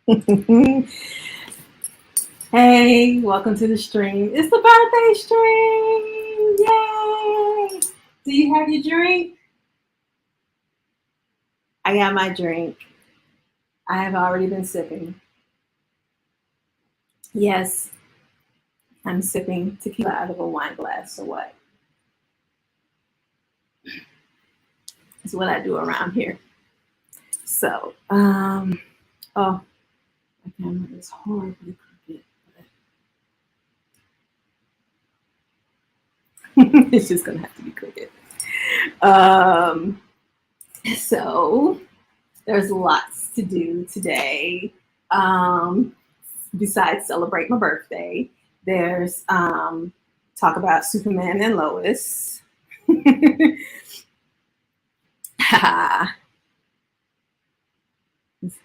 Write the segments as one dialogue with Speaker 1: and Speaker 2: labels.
Speaker 1: Hey, welcome to the stream. It's the birthday stream. Yay! Do you have your drink? I got my drink. I have already been sipping. Yes, I'm sipping tequila out of a wine glass. So what? It's what I do around here. So, oh, my camera is horribly crooked. It's just gonna have to be crooked. Um, so there's lots to do today. Um, Besides celebrate my birthday, there's talk about Superman and Lois. Let's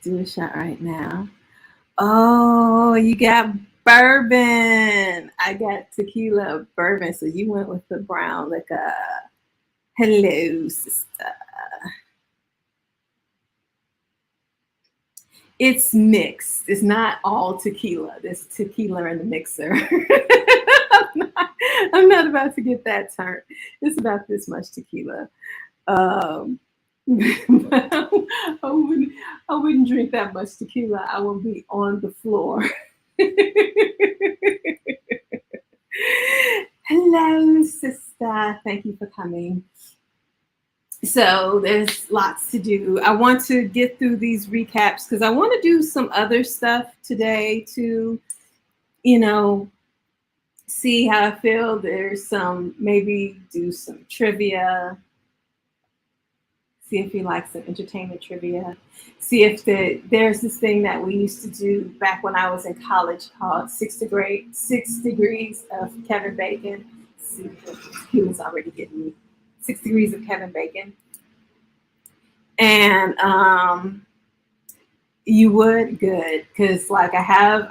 Speaker 1: do a shot right now. Oh, you got bourbon. I got tequila bourbon. So you went with the brown liquor. Hello, sister. It's mixed. It's not all tequila. There's tequila in the mixer. I'm not about to get that turned. It's about this much tequila. Um, I wouldn't, I wouldn't drink that much tequila. I will be on the floor. Hello, sister. Thank you for coming. So there's lots to do. I want to get through these recaps because I want to do some other stuff today to, you know, see how I feel. There's some, maybe do some trivia, see if you like some entertainment trivia, see if there's this thing that we used to do back when I was in college called 6 degrees of Kevin Bacon. See, he was already getting me 6 degrees of Kevin Bacon. And you would good because like I have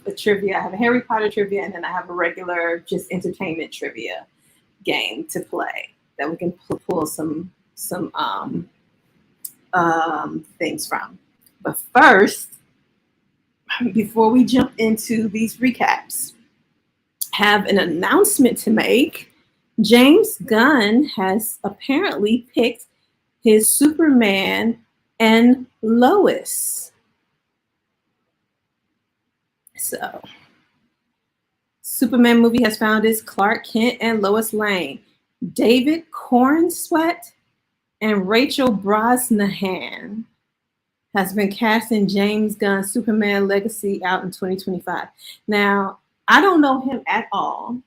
Speaker 1: a trivia, I have a Harry Potter trivia, and then I have a regular just entertainment trivia game to play that we can pull some things from. But first, before we jump into these recaps, have an announcement to make. James Gunn has apparently picked his Superman and Lois. So, Superman movie has found its Clark Kent and Lois Lane. David Cornsweet and Rachel Brosnahan has been cast in James Gunn's Superman Legacy out in 2025. Now, I don't know him at all.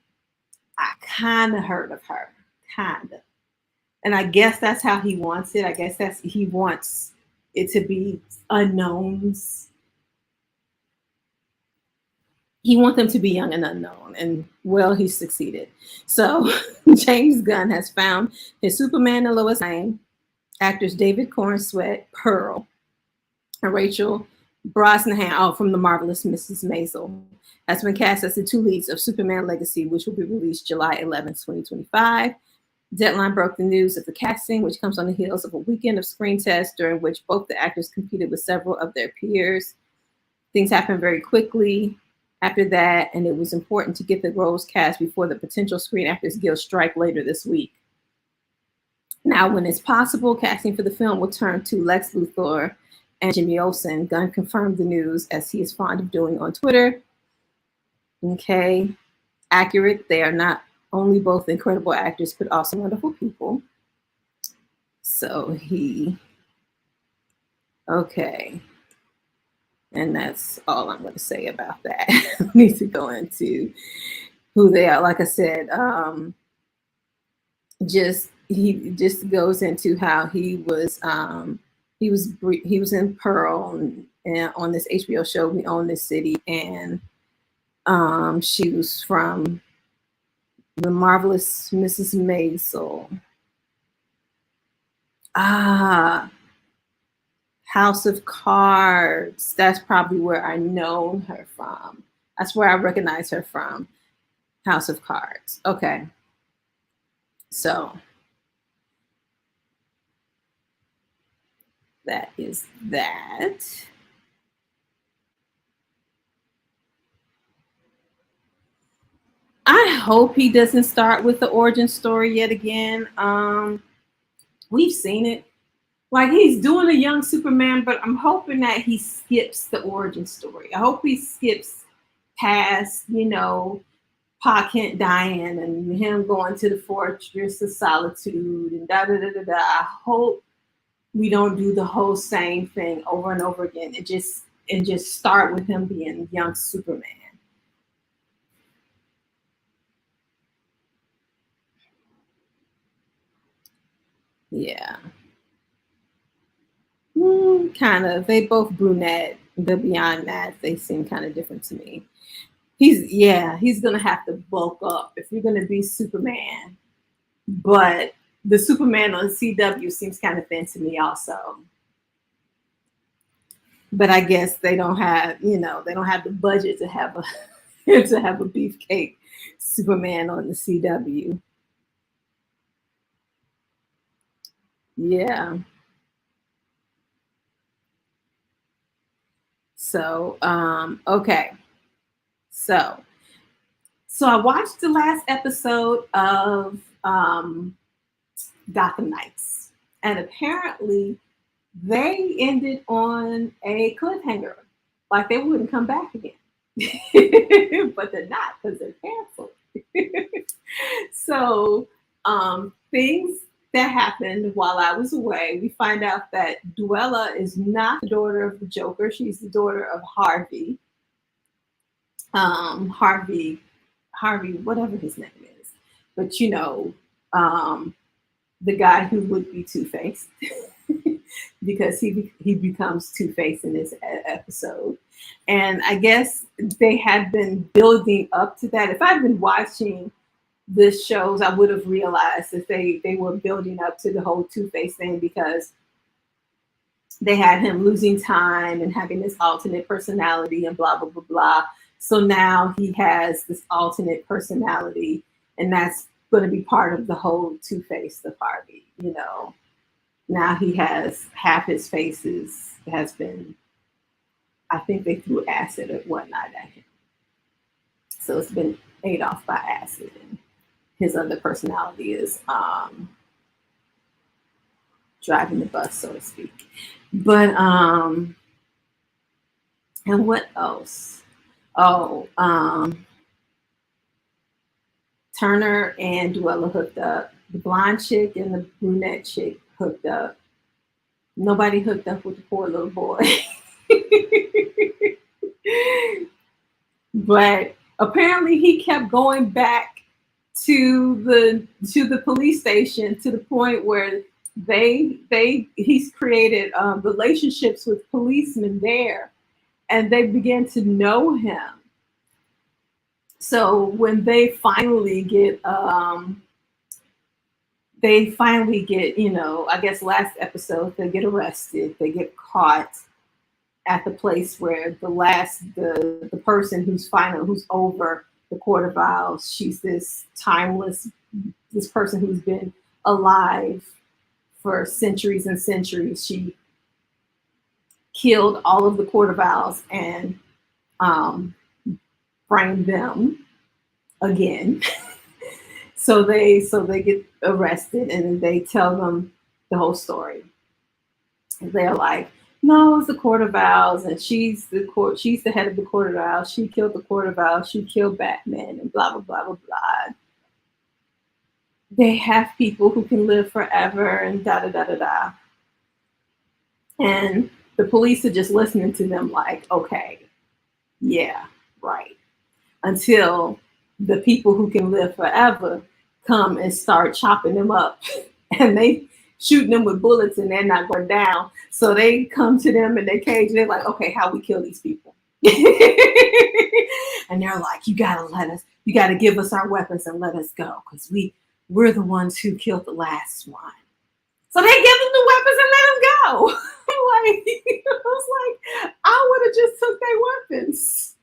Speaker 1: I kind of heard of her, kind of. And I guess that's how he wants it. I guess he wants it to be unknowns. He wants them to be young and unknown, and well, he succeeded. So James Gunn has found his Superman and Lois Lane, actors David Cornsweet, Pearl, and Rachel Brosnahan, from The Marvelous Mrs. Maisel, has been cast as the two leads of Superman Legacy, which will be released July 11th, 2025. Deadline broke the news of the casting, which comes on the heels of a weekend of screen tests during which both the actors competed with several of their peers. Things happened very quickly after that, and it was important to get the roles cast before the potential Screen Actors Guild strike later this week. Now, when it's possible, casting for the film will turn to Lex Luthor and Jimmy Olsen. Gunn confirmed the news, as he is fond of doing on Twitter. Okay, accurate. They are not only both incredible actors, but also wonderful people. So okay. And that's all I'm going to say about that. I need to go into who they are. Like I said, he just goes into how he was in Pearl and on this HBO show We Own This City, and she was from The Marvelous Mrs. Maisel. House of Cards. That's probably where I know her from. That's where I recognize her from. House of Cards. Okay. So that is that. hope he doesn't start with the origin story yet again. We've seen it. Like he's doing a young Superman, but I'm hoping that he skips the origin story. I hope he skips past, Pa Kent dying and him going to the Fortress of Solitude and da da da da da. I hope we don't do the whole same thing over and over again. And just start with him being young Superman. Yeah. Kind of. They both brunette. But beyond that, they seem kind of different to me. He's gonna have to bulk up if you're gonna be Superman. But the Superman on CW seems kind of thin to me also. But I guess they don't have the budget to have a to have a beefcake Superman on the CW. Yeah. So, okay. So, so I watched the last episode of Gotham Knights, and apparently they ended on a cliffhanger, like they wouldn't come back again. But they're not because they're canceled. So, things that happened while I was away, we find out that Duella is not the daughter of the Joker. She's the daughter of Harvey. Harvey, whatever his name is. But um, the guy who would be Two Face, because he becomes Two Face in this episode. And I guess they had been building up to that. If I'd been watching this shows, I would have realized that they were building up to the whole Two Face thing, because they had him losing time and having this alternate personality and blah blah blah blah. So now he has this alternate personality, and that's going to be part of the whole Two Face of Harvey. Now he has half his faces has been. I think they threw acid or whatnot at him, so it's been ate off by acid. And his other personality is driving the bus, so to speak. But and what else? Oh, Turner and Duella hooked up. The blonde chick and the brunette chick hooked up. Nobody hooked up with the poor little boy. But apparently he kept going back to the police station, to the point where he's created relationships with policemen there, and they began to know him. So when they finally get, I guess last episode they get arrested, they get caught at the place where the person who's over the Court of Owls, she's this person who's been alive for centuries and centuries. She killed all of the Court of Owls and framed them again. So they get arrested, and they tell them the whole story. And they're like, no, it's the Court of Owls, and she's the head of the Court of Owls. She killed the Court of Owls. She killed Batman, and blah blah blah blah blah. They have people who can live forever, and da da da da da. And the police are just listening to them like, okay, yeah, right. Until the people who can live forever come and start chopping them up, and they shooting them with bullets, and they're not going down. So they come to them in their cage, and they're like, okay, how we kill these people? And they're like, you gotta give us our weapons and let us go, because we're the ones who killed the last one. So they give them the weapons and let them go. Like, I was like, I would have just took their weapons.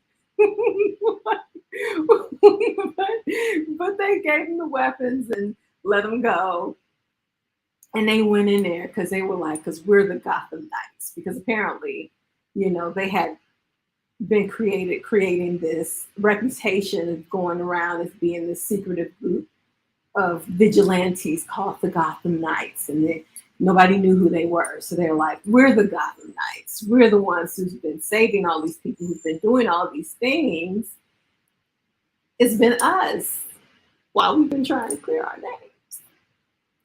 Speaker 1: But they gave them the weapons and let them go. And they went in there because they were like, because we're the Gotham Knights. Because apparently, they had been creating this reputation of going around as being this secretive group of vigilantes called the Gotham Knights, and nobody knew who they were. So they're like, "We're the Gotham Knights. We're the ones who've been saving all these people, who've been doing all these things. It's been us while we've been trying to clear our name."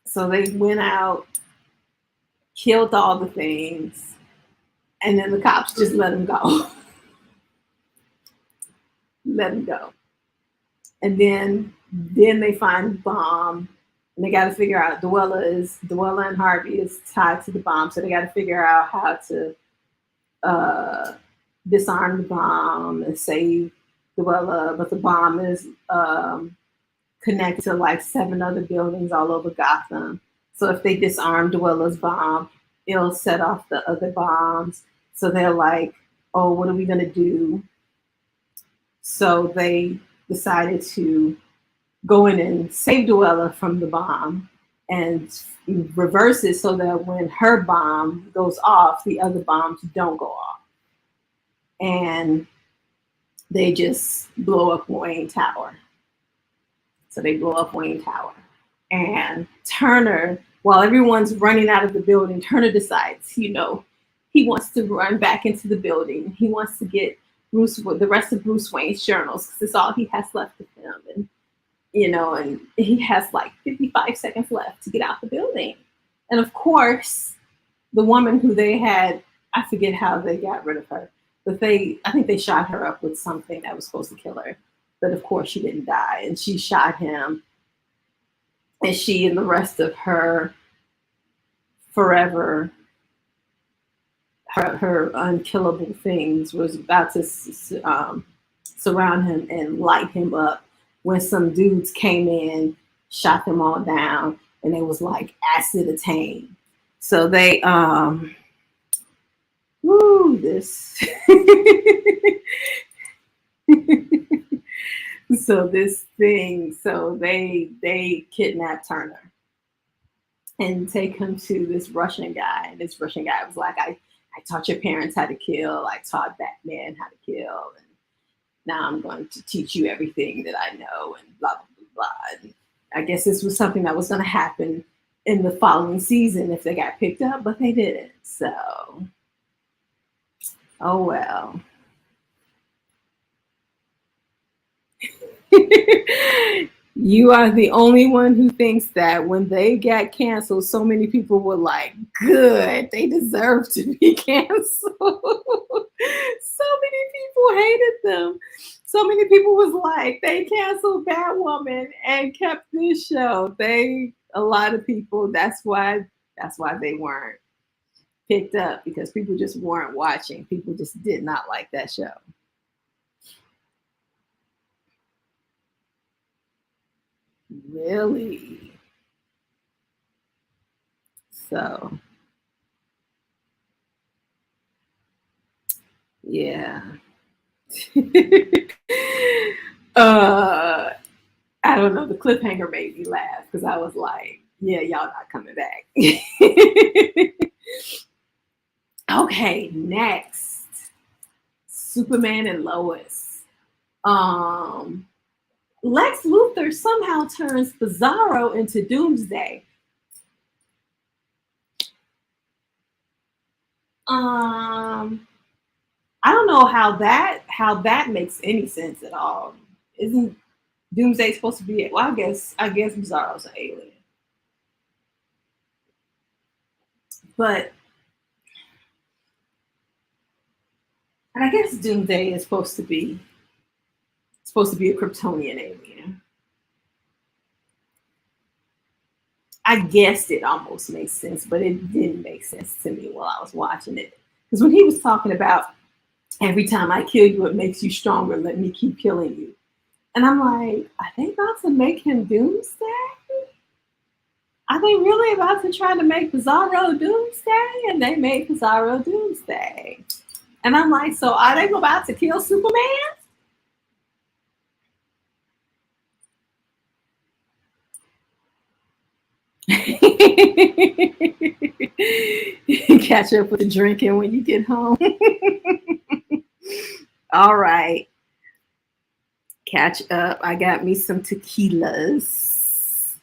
Speaker 1: So they went out, killed all the things, and then the cops just let them go. Let them go. And then they find the bomb, and they got to figure out Dwella and Harvey is tied to the bomb, so they got to figure out how to disarm the bomb and save Dwella. But the bomb is connected to like 7 other buildings all over Gotham. So if they disarm Dwella's bomb, it'll set off the other bombs. So they're like, "Oh, what are we gonna do?" So they decided to go in and save Dwella from the bomb and reverse it so that when her bomb goes off, the other bombs don't go off. And they just blow up Wayne Tower. So they blow up Wayne Tower. And Turner, while everyone's running out of the building, Turner decides, he wants to run back into the building. He wants to get the rest of Bruce Wayne's journals because it's all he has left of him. And he has like 55 seconds left to get out the building. And of course, the woman who they had, I forget how they got rid of her, but I think they shot her up with something that was supposed to kill her. But of course, she didn't die, and she shot him. And she and the rest of her forever, her unkillable things was about to surround him and light him up when some dudes came in, shot them all down, and it was like acid attain. So they this so they kidnapped Turner and take him to this Russian guy. And this Russian guy was like, I taught your parents how to kill, I taught Batman how to kill, and now I'm going to teach you everything that I know, and blah, blah, blah, blah. And I guess this was something that was going to happen in the following season if they got picked up, but they didn't. So, oh well. You are the only one who thinks that when they got canceled, so many people were like, "Good, they deserve to be canceled." So many people hated them. So many people was like, they canceled Batwoman and kept this show. A lot of people, that's why they weren't picked up, because people just weren't watching. People just did not like that show. Really? So, yeah. I don't know. The cliffhanger made me laugh because I was like, "Yeah, y'all not coming back." Okay, next, Superman and Lois. Lex Luthor somehow turns Bizarro into Doomsday. I don't know how that makes any sense at all. Isn't Doomsday supposed to be? Well, I guess Bizarro's an alien, but I guess Doomsday is supposed to be a Kryptonian alien. I guessed it almost makes sense, but it didn't make sense to me while I was watching it. Because when he was talking about every time I kill you, it makes you stronger. Let me keep killing you. And I'm like, are they about to make him Doomsday? Are they really about to try to make Bizarro Doomsday? And they made Bizarro Doomsday. And I'm like, so are they about to kill Superman? Catch up with the drinking when you get home. All right, catch up. I got me some tequilas.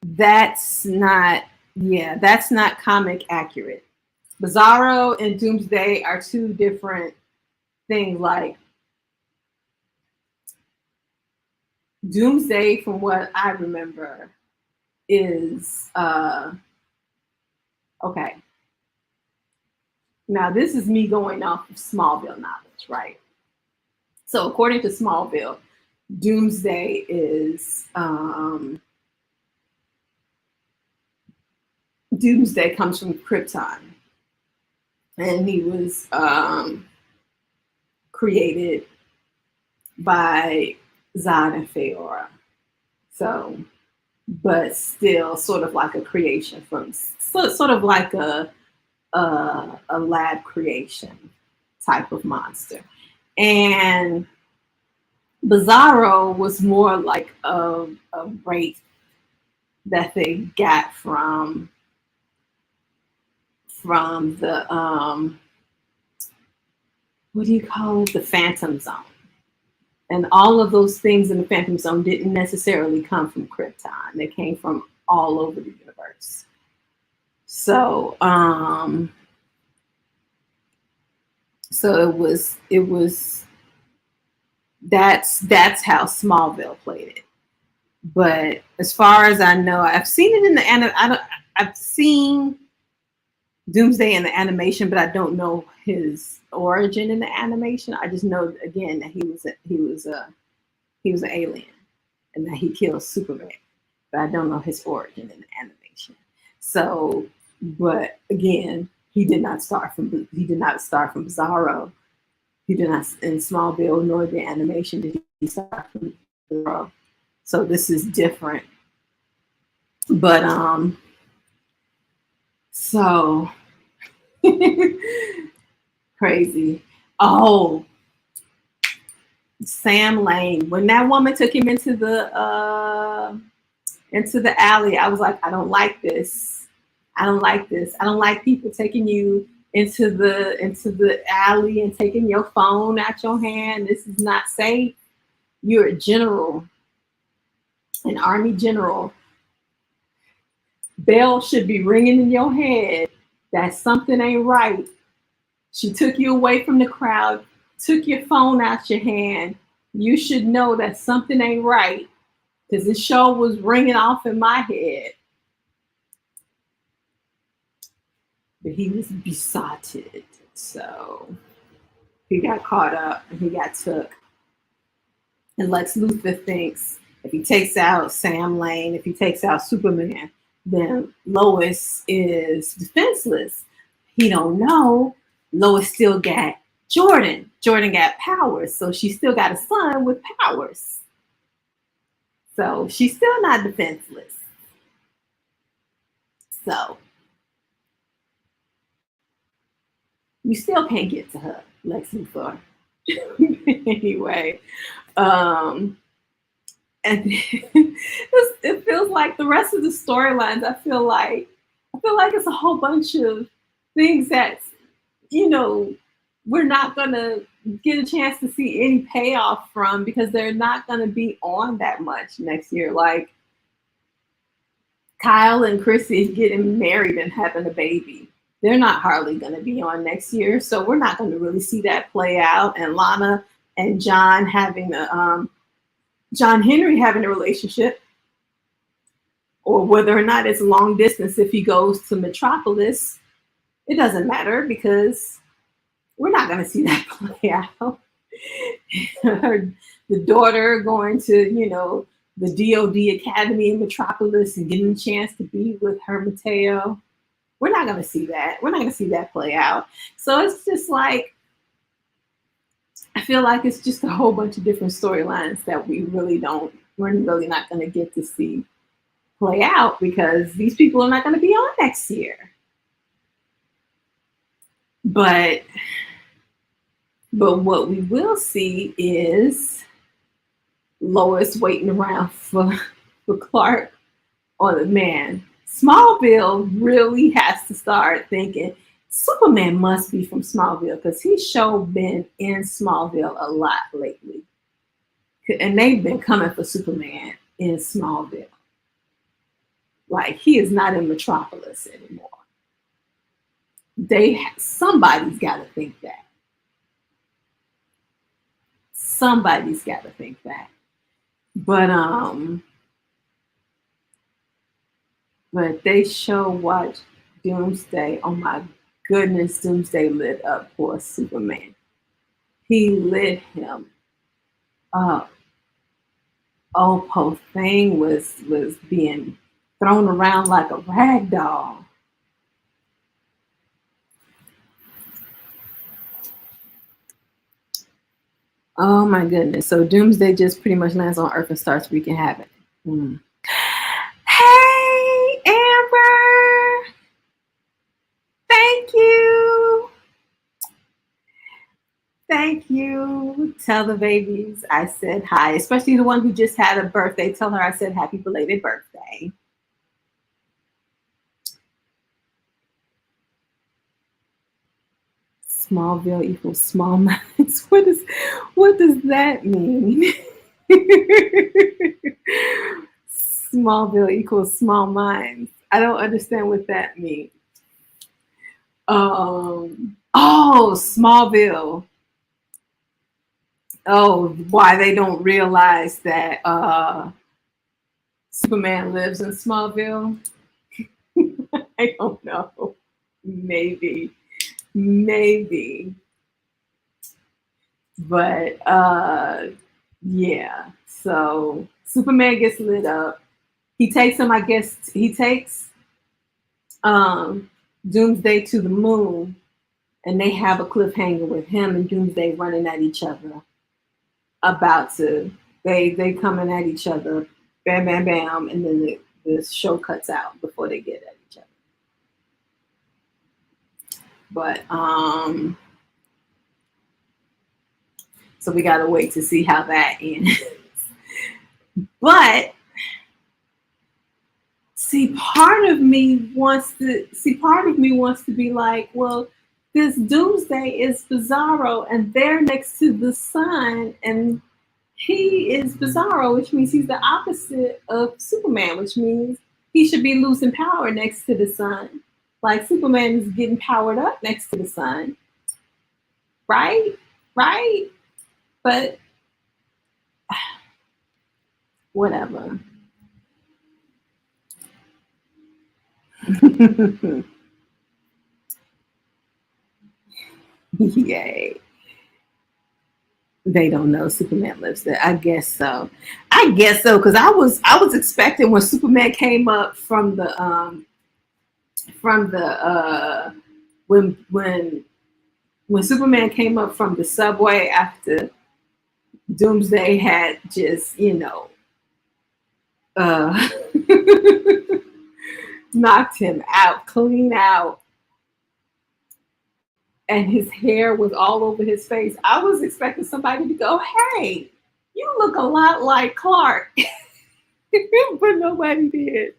Speaker 1: That's not, yeah, that's not comic accurate. Bizarro and Doomsday are two different things. Like Doomsday, from what I remember, is okay. Now this is me going off of Smallville knowledge, right? So according to Smallville, Doomsday is Doomsday comes from Krypton, and he was created by Zod and Feora. So, but still, sort of like a creation from, sort of like a lab creation type of monster, and Bizarro was more like a wraith that they got from the what do you call it, the Phantom Zone. And all of those things in the Phantom Zone didn't necessarily come from Krypton. They came from all over the universe. So so it was that's how Smallville played it. But as far as I know, I've seen it in the I've seen Doomsday in the animation, but I don't know his origin in the animation. I just know again that he was an alien and that he killed Superman, but I don't know his origin in the animation. So, but again, he did not start from Bizarro. He did not in Smallville nor the animation did he start from Bizarro. So this is different. But so crazy. Oh, Sam Lane. When that woman took him into the alley, I was like, I don't like this. I don't like this. I don't like people taking you into the alley and taking your phone out your hand. This is not safe. You're a general, an army general. Bell should be ringing in your head that something ain't right. She took you away from the crowd, took your phone out your hand. You should know that something ain't right because this show was ringing off in my head. But he was besotted. So he got caught up and he got took. And Lex Luthor thinks if he takes out Sam Lane, if he takes out Superman, then Lois is defenseless. He don't know. Lois still got Jordan. Jordan got powers, so she still got a son with powers. So she's still not defenseless. So you still can't get to her, Lex Luthor. Anyway, and it feels like the rest of the storylines. I feel like it's a whole bunch of things that we're not gonna get a chance to see any payoff from because they're not gonna be on that much next year. Like Kyle and Chrissy getting married and having a baby. They're not hardly going to be on next year, so we're not going to really see that play out. And Lana and John having John Henry having a relationship, or whether or not it's long distance if he goes to Metropolis, it doesn't matter because we're not going to see that play out. The daughter going to the DOD Academy in Metropolis and getting a chance to be with her Mateo. We're not going to see that. We're not going to see that play out. So it's just like, I feel like it's just a whole bunch of different storylines that we're really not going to get to see play out because these people are not going to be on next year. But what we will see is Lois waiting around for Clark. Oh man, Smallville really has to start thinking Superman must be from Smallville because he's sure been in Smallville a lot lately. And they've been coming for Superman in Smallville. Like he is not in Metropolis anymore. Somebody's got to think that. Somebody's got to think that. But but they show watch Doomsday. Oh my goodness, Doomsday lit up poor Superman. He lit him up. Oh, poor thing was being thrown around like a rag doll. Oh my goodness. So Doomsday just pretty much lands on Earth and starts wreaking havoc. Hmm. Hey, Amber. Thank you. Thank you. Tell the babies I said hi, especially the one who just had a birthday. Tell her I said happy belated birthday. Smallville equals small minds. What does that mean? Smallville equals small minds. I don't understand what that means. Oh, Smallville. Oh, why they don't realize that Superman lives in Smallville? I don't know. Maybe. Maybe. But yeah. So Superman gets lit up. He takes him, I guess he takes Doomsday to the moon, and they have a cliffhanger with him and Doomsday running at each other. About to they coming at each other, bam, bam, bam, and then the show cuts out before they get at each other. But so we gotta wait to see how that ends. But part of me wants to be like, well, this Doomsday is Bizarro, and they're next to the sun, and he is Bizarro, which means he's the opposite of Superman, which means he should be losing power next to the sun. Like Superman is getting powered up next to the sun. Right? Right? But whatever. Yay. They don't know Superman lives there. I guess so. I guess so because I was expecting when Superman came up from the when Superman came up from the subway after Doomsday had just uh, knocked him out, clean out, and his hair was all over his face. I was expecting somebody to go, "Hey, you look a lot like Clark," but nobody did.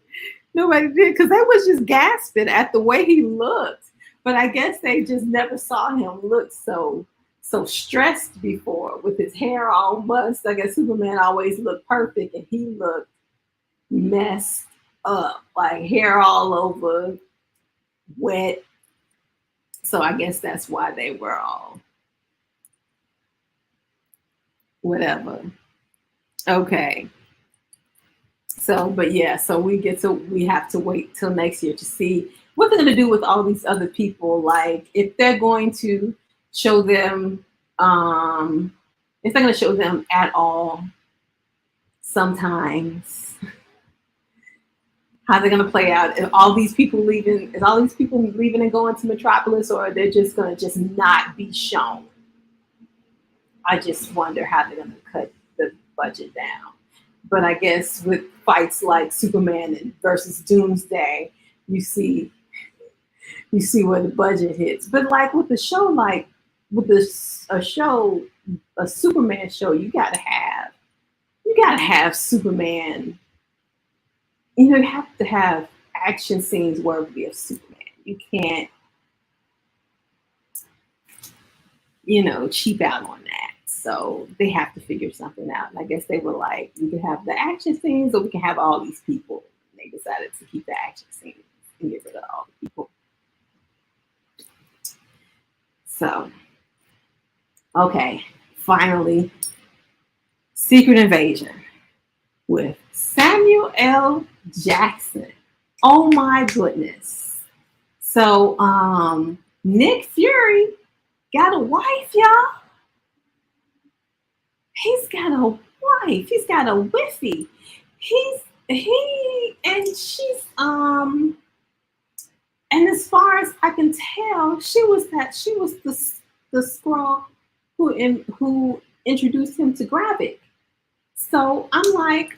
Speaker 1: Nobody did because they was just gasping at the way he looked. But I guess they just never saw him look so stressed before with his hair all mussed. I guess Superman always looked perfect and he looked messed up, like hair all over, wet. So I guess that's why they were all whatever. Okay. So, but yeah, so we have to wait till next year to see what they're going to do with all these other people. Like if they're going to show them, if they're going to show them at all, sometimes how they're going to play out. If all these people leaving, is all these people leaving and going to Metropolis, or they're just going to just not be shown. I just wonder how they're going to cut the budget down. But I guess with fights like Superman versus Doomsday, you see where the budget hits. But like with the show, like with a Superman show, you gotta have Superman. You have to have action scenes worthy of Superman. You can't, cheap out on that. So they have to figure something out. And I guess they were like, we can have the action scenes or we can have all these people. And they decided to keep the action scenes and get rid of all the people. So, okay, finally, Secret Invasion with Samuel L. Jackson. Oh my goodness. So, Nick Fury got a wife, y'all. He's got a wife. He's got a wiffy. And she's and as far as I can tell, she was the Skrull who introduced him to Gravik. So I'm like,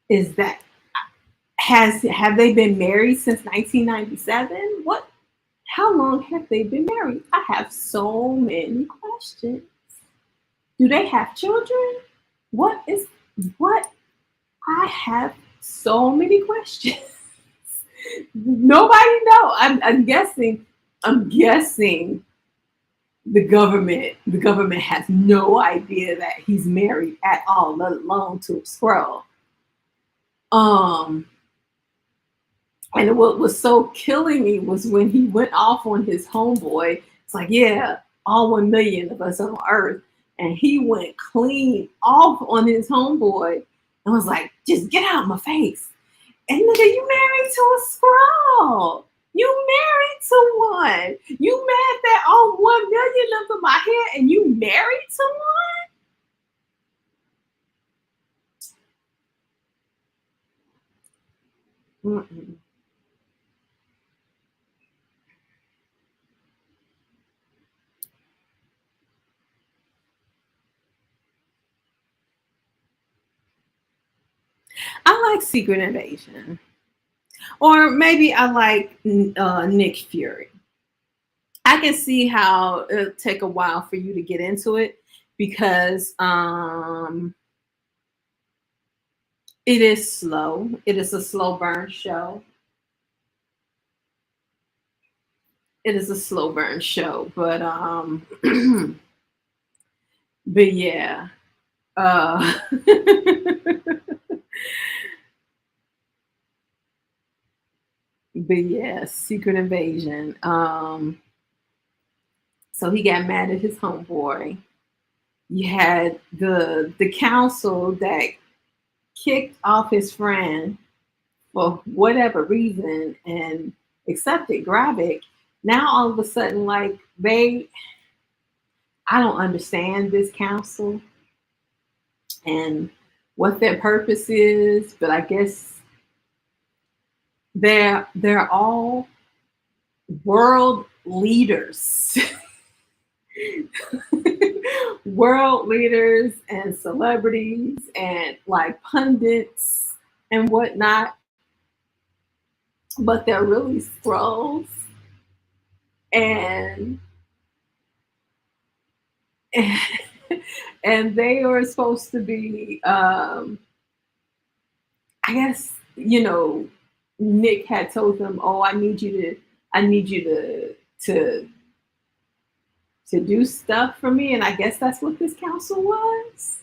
Speaker 1: is that have they been married since 1997? What? How long have they been married? I have so many questions. Do they have children? What? I have so many questions. Nobody know. I'm guessing. The government has no idea that he's married at all, let alone to a Skrull. And what was so killing me was when he went off on his homeboy. It's like, yeah, all 1 million of us on Earth. And he went clean off on his homeboy and was like, just get out of my face. And nigga, you married to a Skrull. You married to one. You mad that all 1 million of my hair and you married to one? Mm-mm. I like Secret Invasion. Or maybe I like Nick Fury. I can see how it'll take a while for you to get into it because it is slow. It is a slow burn show. It is a slow burn show, but but yeah. But yeah, Secret Invasion. So he got mad at his homeboy. You had the council that kicked off his friend for whatever reason and accepted Gravik. Now all of a sudden, like I don't understand this council and what their purpose is, but I guess they're all world leaders. World leaders and celebrities and like pundits and whatnot, but they're really Skrulls and and they are supposed to be I guess Nick had told them, oh, I need you to do stuff for me, and I guess that's what this council was.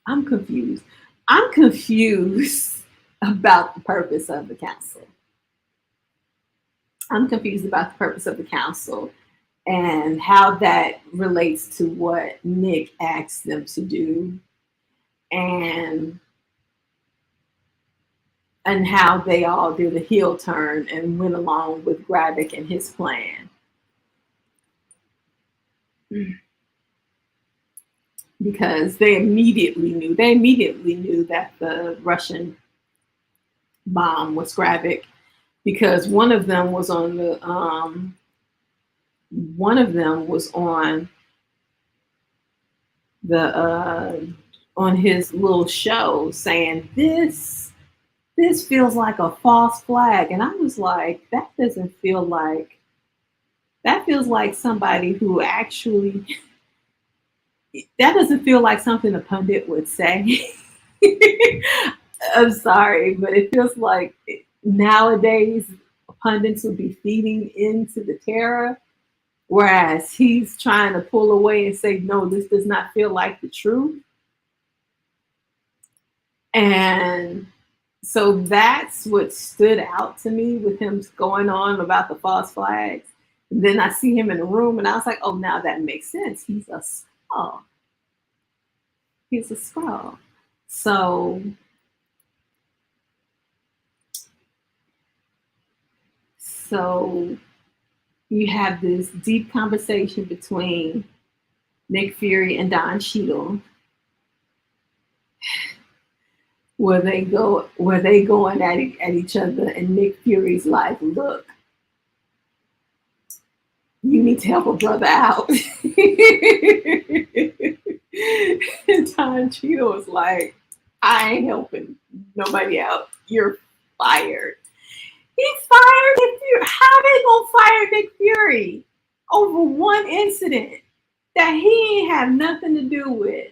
Speaker 1: I'm confused. I'm confused about the purpose of the council. I'm confused about the purpose of the council and how that relates to what Nick asked them to do and how they all did a heel turn and went along with Gravik and his plan. Because they immediately knew that the Russian bomb was Gravik because one of them was on on his little show saying this feels like a false flag, and I was like, that doesn't feel like, that feels like somebody who actually that doesn't feel like something a pundit would say. I'm sorry, but it feels like nowadays pundits would be feeding into the terror, whereas he's trying to pull away and say, no, this does not feel like the truth. And so that's what stood out to me with him going on about the false flags. And then I see him in the room and I was like, oh, now that makes sense. He's a skull. He's a skull. So you have this deep conversation between Nick Fury and Don Cheadle, where they going at each other, and Nick Fury's like, look, you need to help a brother out. And Don Cheadle was like, I ain't helping nobody out. You're fired. He fired Nick Fury. How they gonna fire Nick Fury over one incident that he ain't have nothing to do with?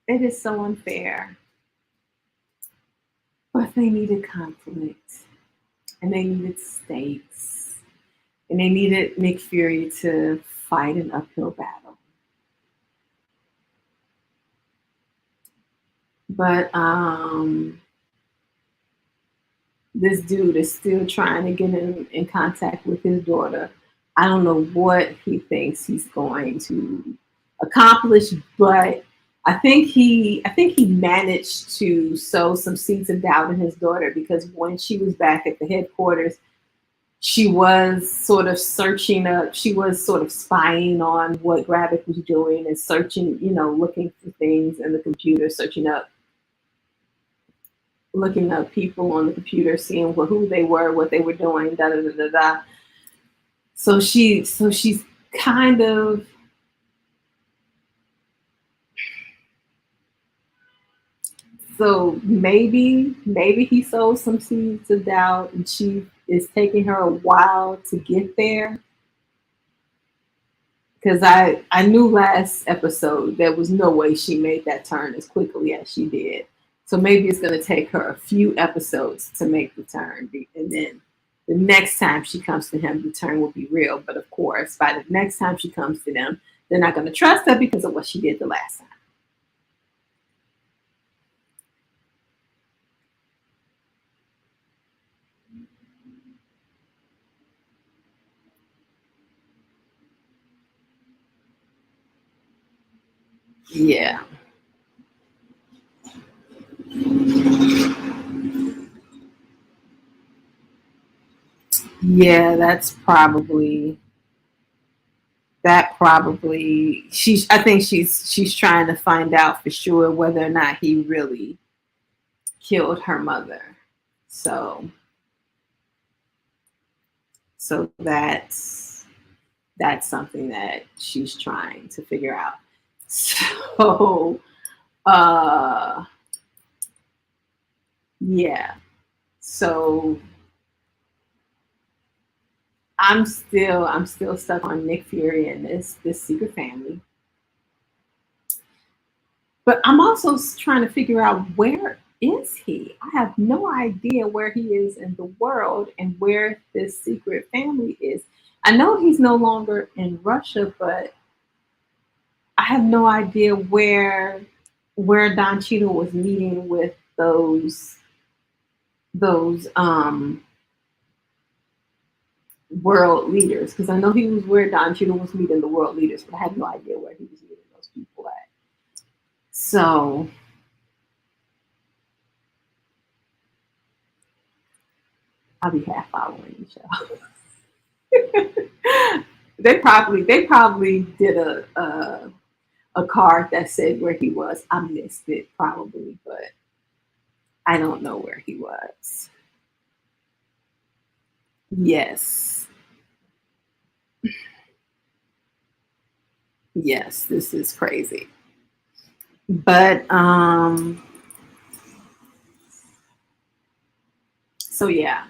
Speaker 1: It is so unfair. But they needed conflict, and they needed stakes, and they needed Nick Fury to fight an uphill battle. But this dude is still trying to get in contact with his daughter. I don't know what he thinks he's going to accomplish, but I think he managed to sow some seeds of doubt in his daughter, because when she was back at the headquarters, she was sort of searching up, she was sort of spying on what Gravik was doing and searching, looking for things in the computer, looking up people on the computer, seeing who they were, what they were doing, da da da da da. So she's kind of, so maybe he sowed some seeds of doubt, and she is taking her a while to get there. Because I knew last episode there was no way she made that turn as quickly as she did. So maybe it's going to take her a few episodes to make the turn, and then the next time she comes to him, the turn will be real. But of course, by the next time she comes to them, they're not going to trust her because of what she did the last time. Yeah. Yeah, that probably she's I think she's trying to find out for sure whether or not he really killed her mother. So so that's something that she's trying to figure out. So uh yeah. So I'm still stuck on Nick Fury and this secret family. But I'm also trying to figure out, where is he? I have no idea where he is in the world and where this secret family is. I know he's no longer in Russia, but I have no idea where Don Cheadle was meeting with those world leaders, because I know he was where Don Cheadle was meeting the world leaders, but I had no idea where he was meeting those people at. So I'll be half following the show. They probably did a card that said where he was. I missed it probably, but I don't know where he was. Yes. Yes, this is crazy. But, So yeah,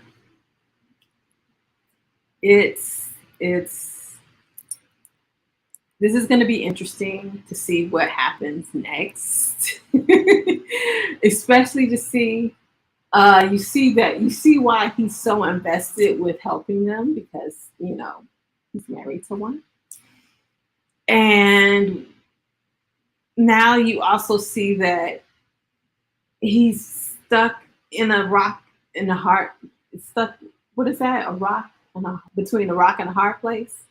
Speaker 1: it's this is going to be interesting to see what happens next, especially to see you see why he's so invested with helping them because he's married to one, and now you also see that he's stuck in a rock in the heart. Stuck. What is that? A rock between a rock and a hard place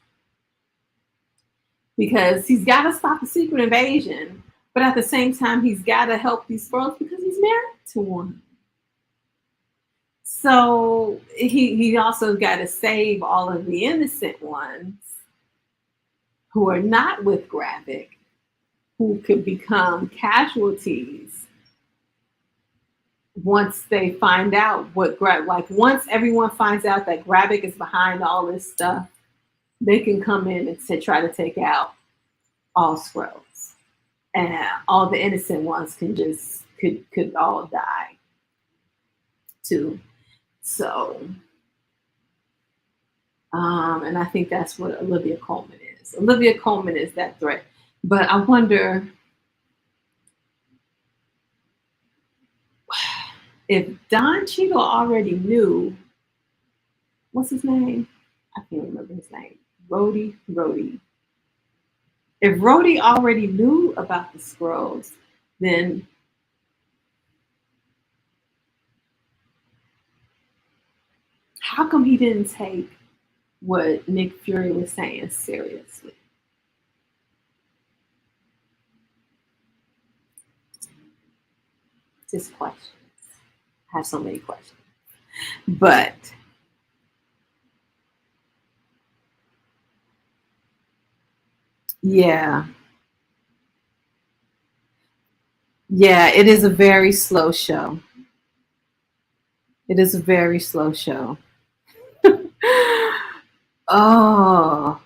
Speaker 1: because he's got to stop the secret invasion, but at the same time he's got to help these girls because he's married to one. So he also got to save all of the innocent ones who are not with Gravik, who could become casualties once they find out like once everyone finds out that Gravik is behind all this stuff, they can come in and try to take out all Skrulls, and all the innocent ones could all die too. So, and I think that's what Olivia Colman is. Olivia Colman is that threat, but I wonder if Don Cheadle already knew. What's his name? I can't remember his name. Rhodey. If Rhodey already knew about the Skrulls, then how come he didn't take what Nick Fury was saying seriously? Just questions. I have so many questions. But yeah, yeah, it is a very slow show. It is a very slow show. Oh,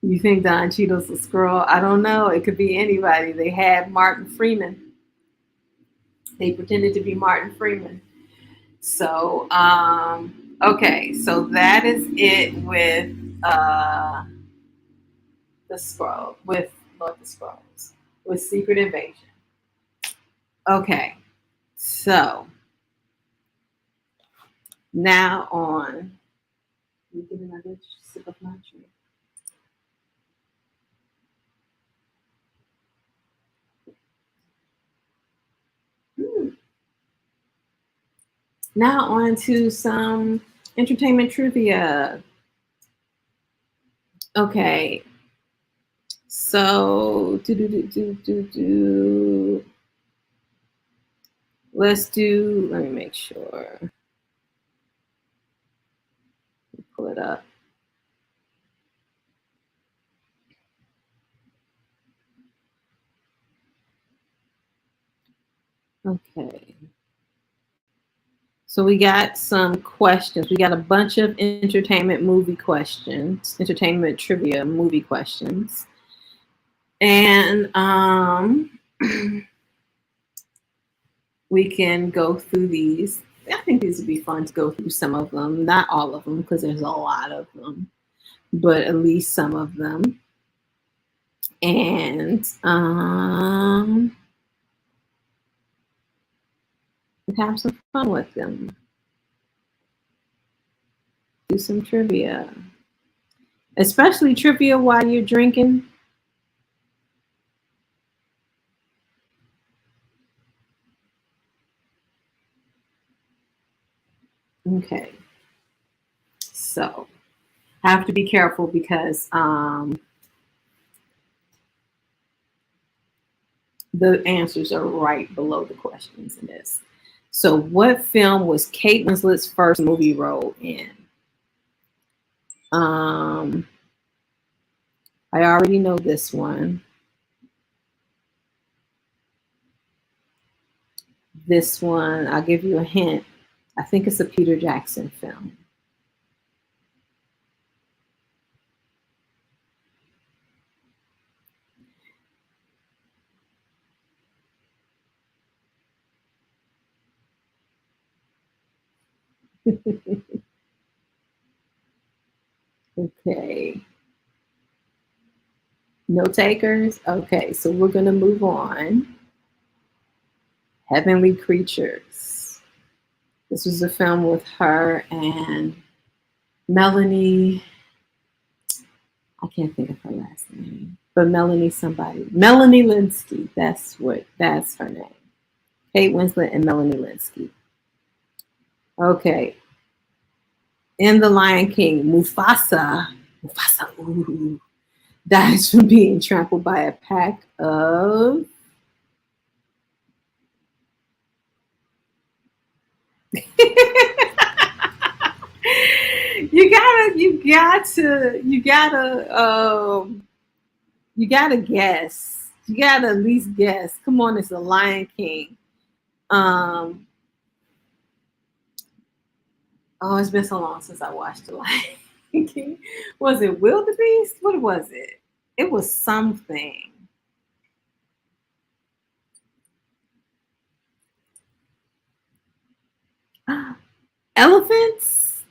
Speaker 1: you think Don Cheadle's a Skrull? I don't know. It could be anybody. They had Martin Freeman. They pretended to be Martin Freeman. So, okay, so that is it with the Skrull, with Lord of the Skrulls, with Secret Invasion. Okay, so now on. Let me get another sip of my drink. Hmm. Now on to some entertainment trivia. Okay, so let's do. Let me make sure. Pull it up. Okay. So we got some questions. We got a bunch of entertainment movie questions, entertainment trivia movie questions. And we can go through these. I think these would be fun to go through some of them, not all of them, because there's a lot of them, but at least some of them. And have some fun with them. Do some trivia, especially trivia while you're drinking. Okay. So I have to be careful because the answers are right below the questions in this. So, what film was Kate Winslet's first movie role in? I already know this one. This one, I'll give you a hint. I think it's a Peter Jackson film. Okay. No takers? Okay, so we're going to move on. Heavenly Creatures. This was a film with her and Melanie. I can't think of her last name, but Melanie somebody. Melanie Linsky. That's her name. Kate Winslet and Melanie Linsky. Okay. In The Lion King, Mufasa. Ooh, dies from being trampled by a pack of you gotta guess. You gotta at least guess. Come on, it's the Lion King. Um, oh, it's been so long since I watched the Lion King. Was it Wildebeest? What was it? It was something. Elephants?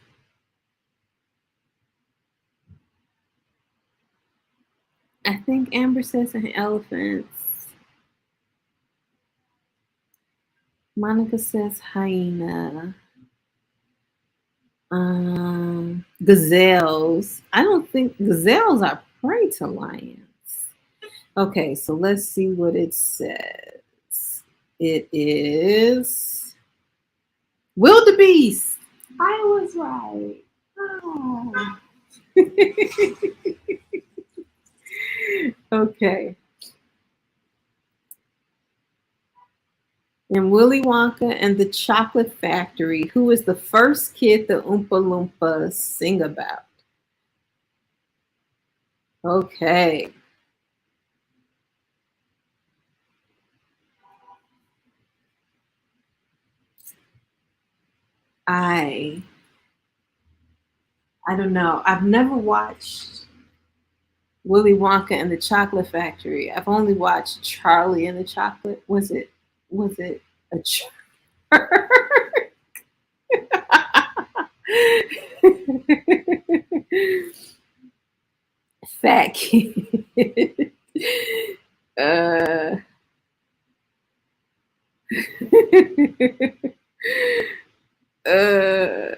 Speaker 1: I think Amber says elephants. Monica says hyena. Gazelles. I don't think gazelles are prey to lions. Okay, so let's see what it says. It is wildebeest. I was right. Oh. Okay. In Willy Wonka and the Chocolate Factory, who is the first kid the Oompa Loompas sing about? Okay. I I don't know. I've never watched Willy Wonka and the Chocolate Factory. I've only watched Charlie and the Chocolate. Was it a fat kid? uh, uh,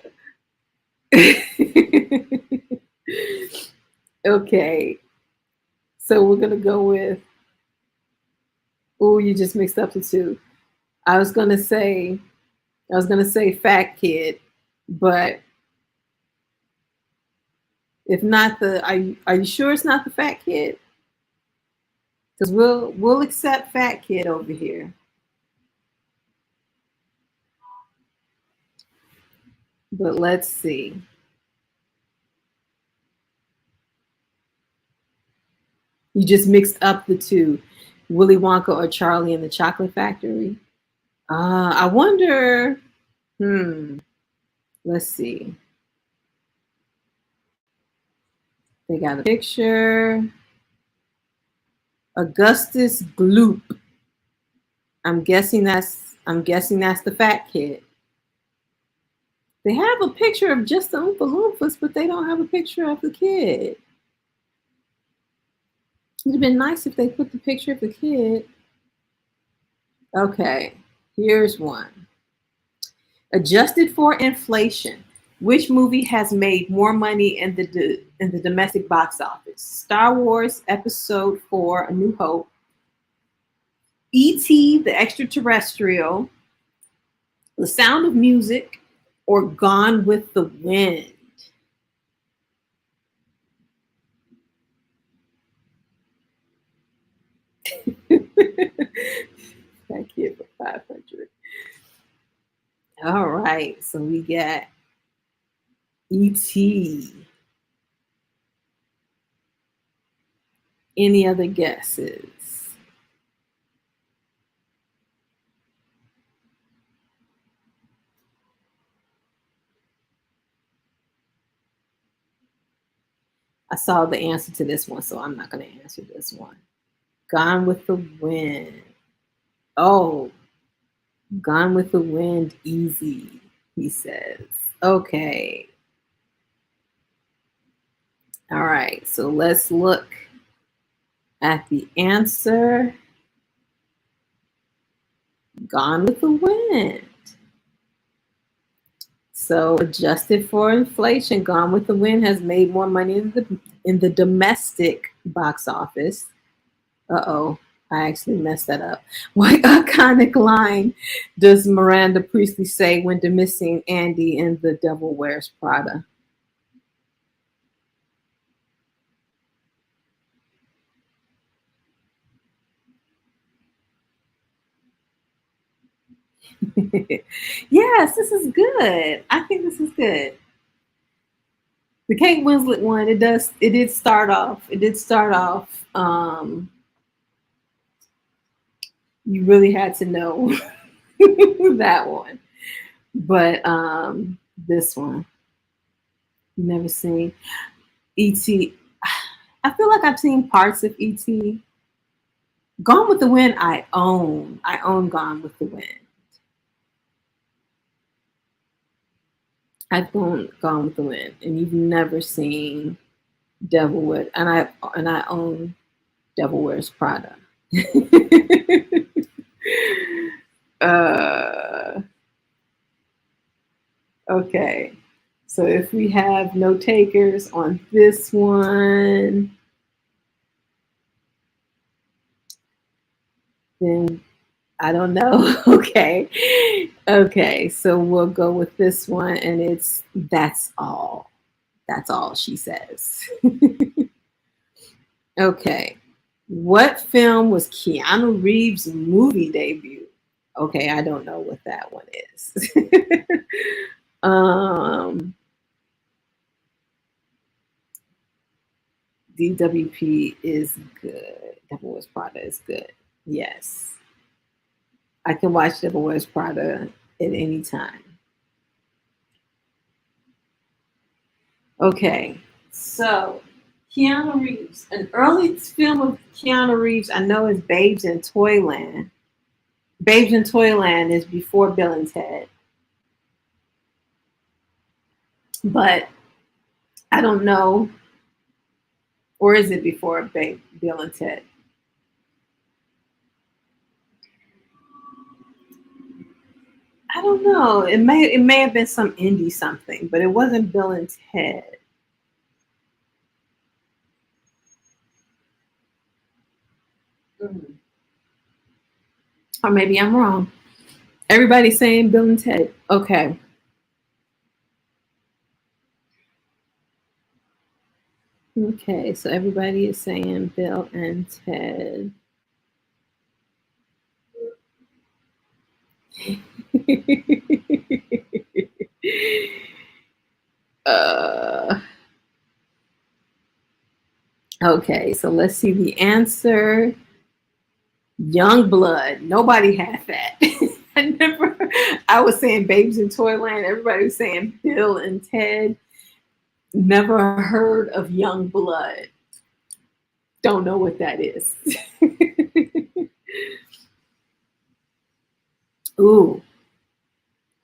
Speaker 1: okay, so we're gonna go with. Oh, you just mixed up the two. I was gonna say, I was gonna say fat kid, but if not the, are you sure it's not the fat kid? Because we'll accept fat kid over here. But let's see. You just mixed up the two, Willy Wonka or Charlie and the Chocolate Factory. I wonder. Hmm. Let's see. They got a picture. Augustus Gloop. I'm guessing that's the fat kid. They have a picture of just the Oompa Loompas, but they don't have a picture of the kid. It'd have been nice if they put the picture of the kid. Okay, here's one. Adjusted for inflation, which movie has made more money in the domestic box office? Star Wars Episode 4: A New Hope, E.T. the Extraterrestrial, The Sound of Music, or Gone with the Wind? That kid for 500. All right, so we got E.T. Any other guesses? I saw the answer to this one, so I'm not going to answer this one. Gone with the Wind. Oh, Gone with the Wind, easy, he says. Okay. All right. So let's look at the answer. Gone with the Wind. So adjusted for inflation, Gone with the Wind has made more money in the domestic box office. Uh-oh, I actually messed that up. What iconic line does Miranda Priestley say when dismissing Andy in The Devil Wears Prada? Yes, this is good. I think this is good. The Kate Winslet one, it did start off. It did start off. You really had to know that one. But this one, never seen. E.T. I feel like I've seen parts of E.T. Gone with the Wind, I own. I own Gone with the Wind. I've Gone with the Wind, and you've never seen Devil Wears, and I own Devil Wears Prada. uh, okay, so if we have no takers on this one, then I don't know. Okay. Okay. So we'll go with this one. And it's That's All. That's All She Says. Okay. What film was Keanu Reeves' movie debut? Okay. I don't know what that one is. um, DWP is good. Devil Wears Prada is good. Yes. I can watch Devil Wears Prada at any time. Okay, so Keanu Reeves. An early film of Keanu Reeves I know is Babes in Toyland. Babes in Toyland is before Bill and Ted, but I don't know, or is it before Bill and Ted? I don't know. It may have been some indie something, but it wasn't Bill and Ted. Mm. Or maybe I'm wrong. Everybody's saying Bill and Ted. Okay. Okay, so everybody is saying Bill and Ted. uh, okay, so let's see the answer. Young Blood. Nobody had that. I was saying Babes in Toyland. Everybody was saying Bill and Ted. Never heard of Young Blood. Don't know what that is. Ooh.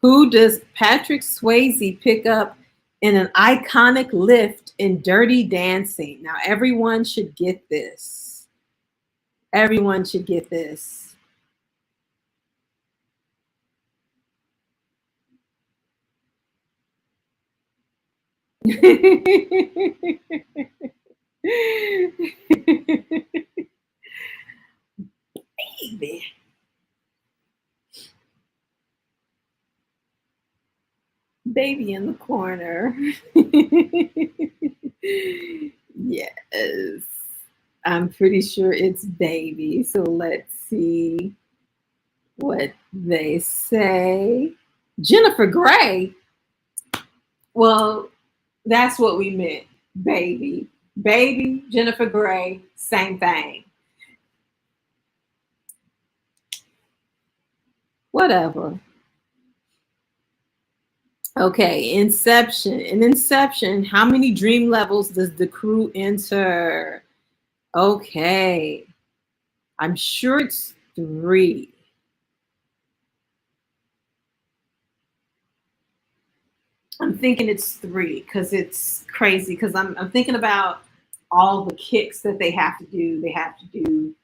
Speaker 1: Who does Patrick Swayze pick up in an iconic lift in Dirty Dancing? Now, everyone should get this. Everyone should get this. Baby. Baby in the corner. Yes. I'm pretty sure it's Baby. So let's see what they say. Jennifer Grey. Well, that's what we meant. Baby. Baby, Jennifer Grey, same thing. Whatever. Okay, Inception. In Inception, how many dream levels does the crew enter? Okay, I'm sure it's 3. I'm thinking it's three because it's crazy. Because I'm thinking about all the kicks that they have to do. They have to do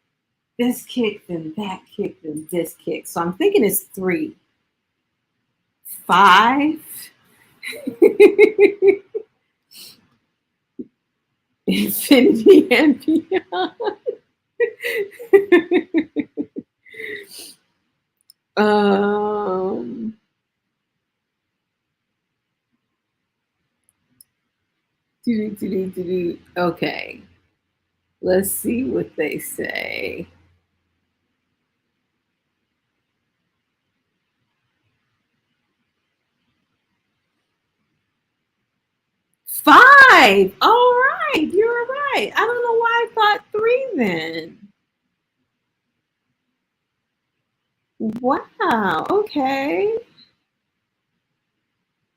Speaker 1: this kick, then that kick, then this kick. So I'm thinking it's three. Five. Infinity and beyond. um, okay, let's see what they say. Five. All right, you're right. I don't know why I thought three then. Wow. Okay.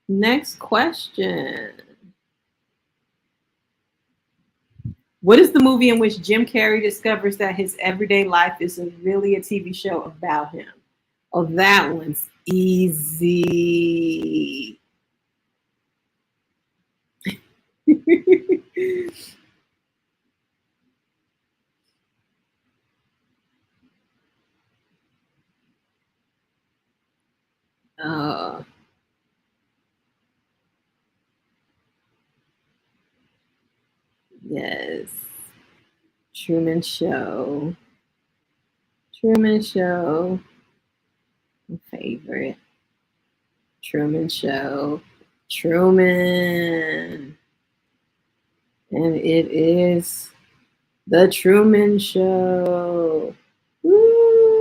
Speaker 1: Next question. What is the movie in which Jim Carrey discovers that his everyday life isn't really a TV show about him? Oh, that one's easy. uh, yes. Truman Show. Truman Show. My favorite. Truman Show. Truman. And it is The Truman Show. Woo!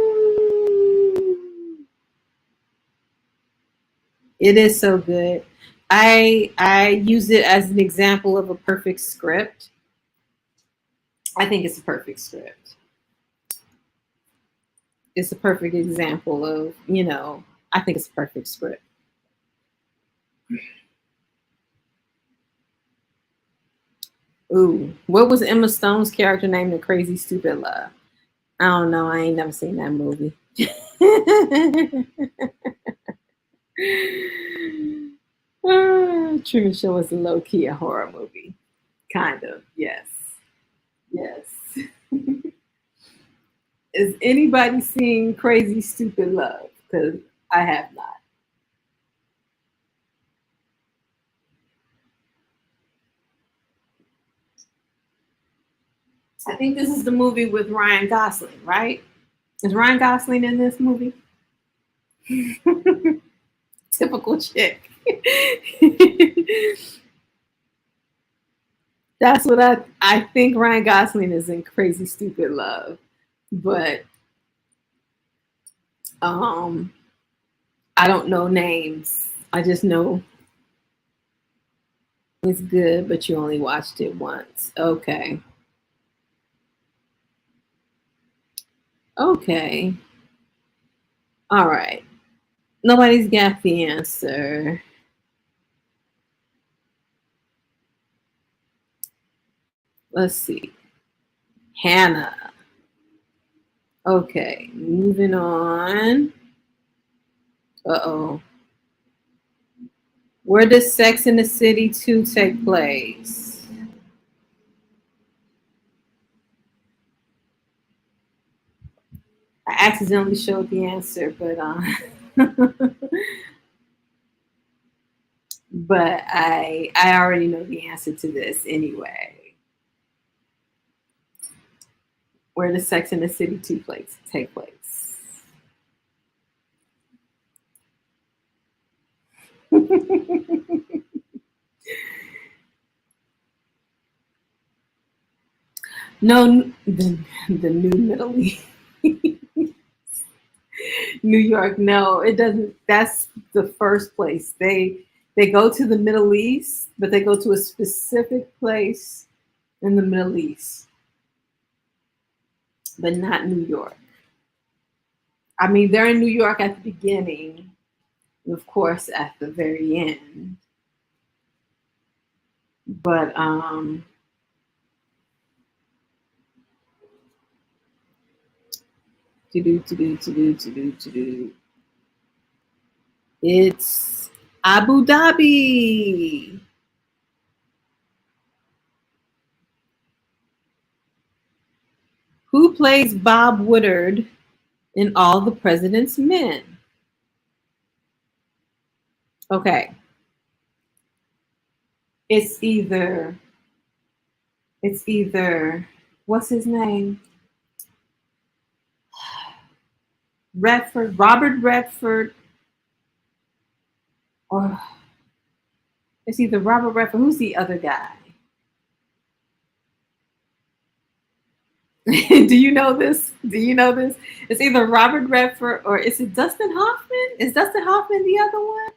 Speaker 1: It is so good. I use it as an example of a perfect script. I think it's a perfect script. It's a perfect example of, I think it's a perfect script. Ooh, what was Emma Stone's character name in Crazy Stupid Love? I don't know. I ain't never seen that movie. Truman Show was low key a horror movie. Kind of, yes. Yes. Is anybody seen Crazy Stupid Love? Because I have not. I think this is the movie with Ryan Gosling, right? Is Ryan Gosling in this movie? Typical chick. That's what I think Ryan Gosling is in Crazy Stupid Love. But um I don't know names. I just know it's good, but you only watched it once. Okay. Okay. All right. Nobody's got the answer. Let's see. Hannah. Okay. Moving on. Uh-oh. Where does Sex in the City 2 take place? I accidentally showed the answer, but I already know the answer to this anyway. Where does Sex in the City 2 take place? No, the new Middle East. New York, no, it doesn't. That's the first place. They go to the Middle East, but they go to a specific place in the Middle East, but not New York. I mean, they're in New York at the beginning, and of course at the very end. But to do to do to do to do to do. It's Abu Dhabi. Who plays Bob Woodard in All the President's Men? Okay. It's either it's either what's his name? Redford, Robert Redford, or it's either Robert Redford. Who's the other guy? Do you know this? Do you know this? It's either Robert Redford or is it Dustin Hoffman? Is Dustin Hoffman the other one?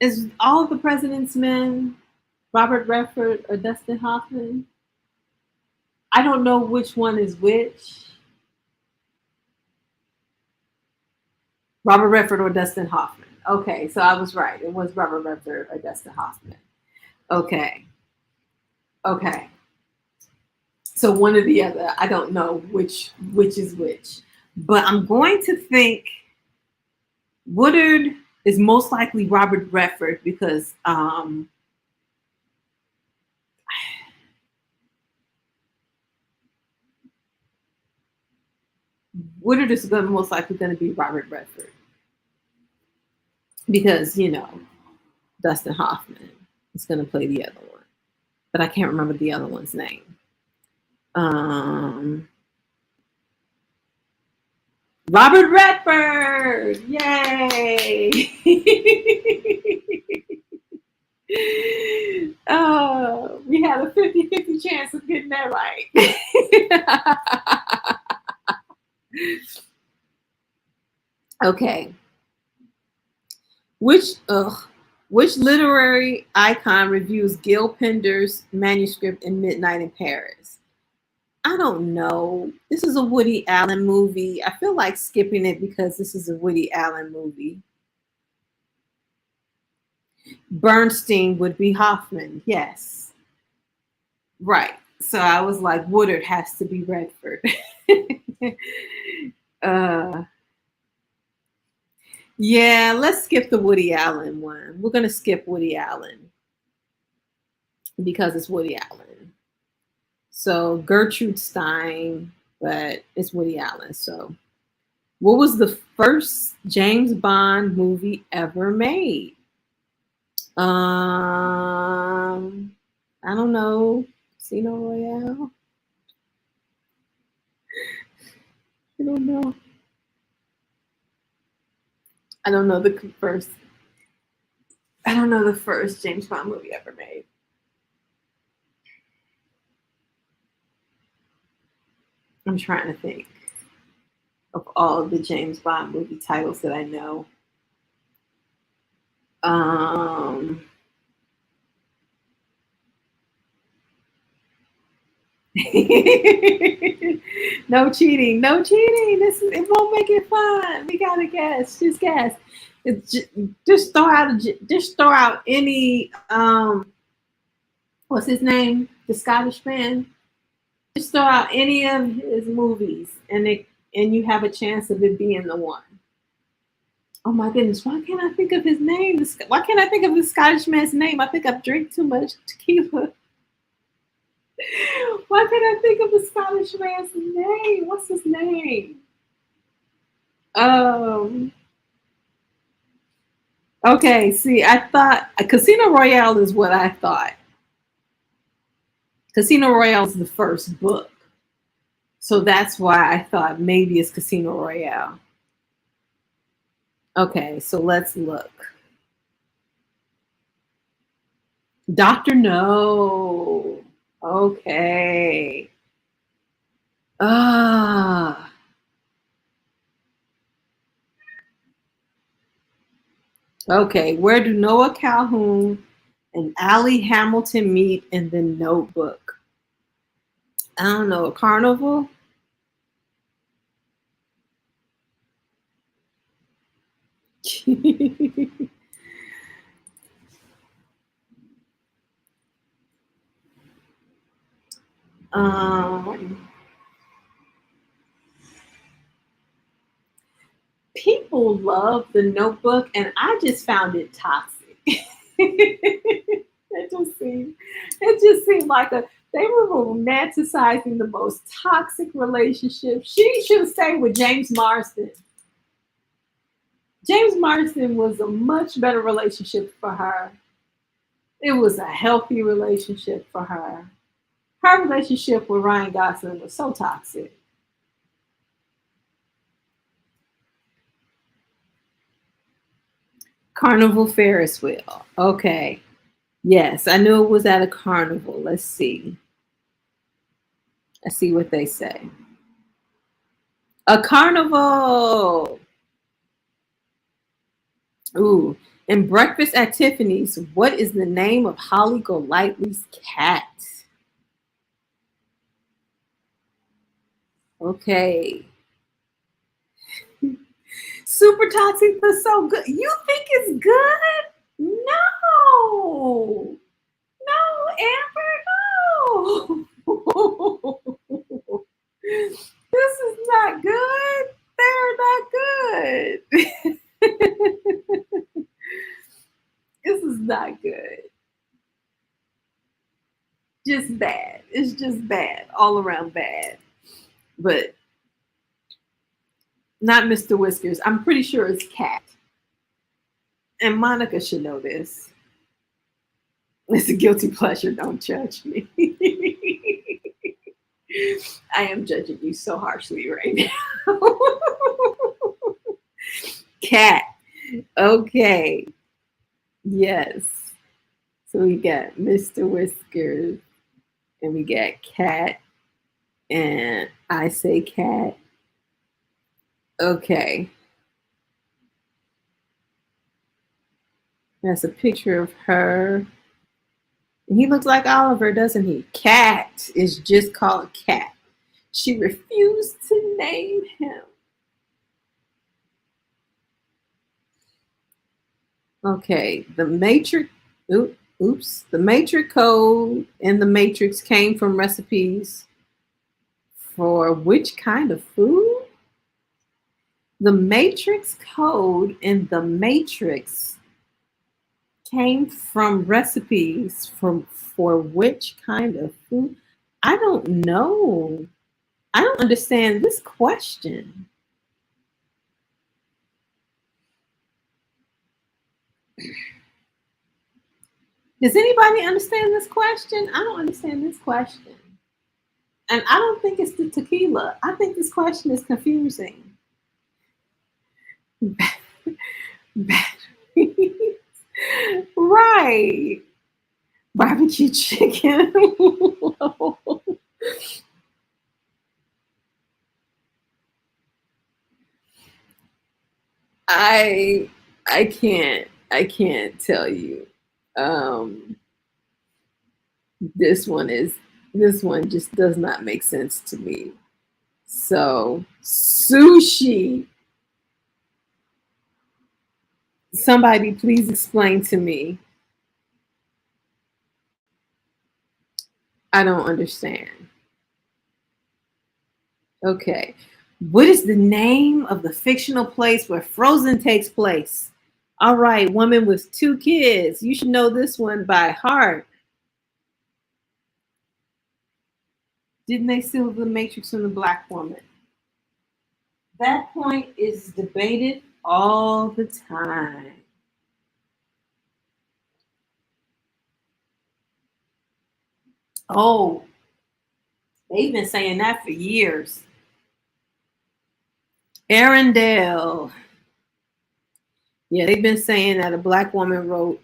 Speaker 1: Is All of the President's Men Robert Redford or Dustin Hoffman? I don't know which one is which. Robert Redford or Dustin Hoffman. Okay, so I was right. It was Robert Redford or Dustin Hoffman. Okay. Okay. So one or the other. I don't know which is which. But I'm going to think Woodard is most likely Robert Redford because Woodard is going most likely going to be Robert Redford because Dustin Hoffman is going to play the other one, but I can't remember the other one's name. Robert Redford! Yay! We had a 50-50 chance of getting that right. Okay. Which literary icon reviews Gil Pender's manuscript in Midnight in Paris? I don't know. This is a Woody Allen movie. I feel like skipping it because this is a Woody Allen movie. Bernstein would be Hoffman. Yes. Right. So I was like, Woodard has to be Redford. uh, yeah, let's skip the Woody Allen one. We're going to skip Woody Allen because it's Woody Allen. So Gertrude Stein, but it's Woody Allen. So what was the first James Bond movie ever made? I don't know. Casino Royale. I don't know. I don't know the first. I don't know the first James Bond movie ever made. I'm trying to think of all of the James Bond movie titles that I know. Um, no cheating, no cheating. It won't make it fun. We gotta guess. Just guess. It's just throw out any what's his name? The Scottish man. Just throw out any of his movies, and you have a chance of it being the one. Oh my goodness! Why can't I think of his name? Why can't I think of the Scottish man's name? I think I've drank too much tequila. Why can't I think of the Scottish man's name? What's his name? Um. Okay. See, I thought Casino Royale is what I thought. Casino Royale is the first book, so that's why I thought maybe it's Casino Royale. Okay, so let's look. Doctor No. Okay. Ah. Okay. Where do Noah Calhoun and Allie Hamilton meet in the Notebook? I don't know. A carnival? um, people love The Notebook, and I just found it toxic. It just seemed like they were romanticizing the most toxic relationship. She should have stayed with James Marsden. James Marsden was a much better relationship for her. It was a healthy relationship for her. Her relationship with Ryan Gosling was so toxic. Carnival Ferris wheel. Okay. Yes, I knew it was at a carnival. Let's see. Let's see what they say. A carnival. Ooh. In Breakfast at Tiffany's, what is the name of Holly Golightly's cat? Okay. Super toxic, but so good. You think it's good? No. No, Amber, no. This is not good. They're not good. This is not good. Just bad. It's just bad. All around bad. But not Mr. Whiskers. I'm pretty sure it's Cat. And Monica should know this. It's a guilty pleasure. Don't judge me. I am judging you so harshly right now. Cat. Okay. Yes. So we got Mr. Whiskers and we got Cat. And I say Cat. Okay. That's a picture of her. He looks like Oliver, doesn't he? Cat is just called Cat. She refused to name him. Okay, the Matrix. Oops. The Matrix code and the Matrix came from recipes for which kind of food? The Matrix code and the Matrix came from recipes for which kind of food? I don't know. I don't understand this question. Does anybody understand this question? I don't understand this question. And I don't think it's the tequila. I think this question is confusing. Right. Barbecue chicken. I I can't tell you. Um this one just does not make sense to me. So sushi. Somebody please explain to me. I don't understand. Okay. What is the name of the fictional place where Frozen takes place? All right, woman with two kids. You should know this one by heart. Didn't they steal the Matrix from the black woman? That point is debated all the time. Oh, they've been saying that for years. Arendelle. Yeah, they've been saying that a black woman wrote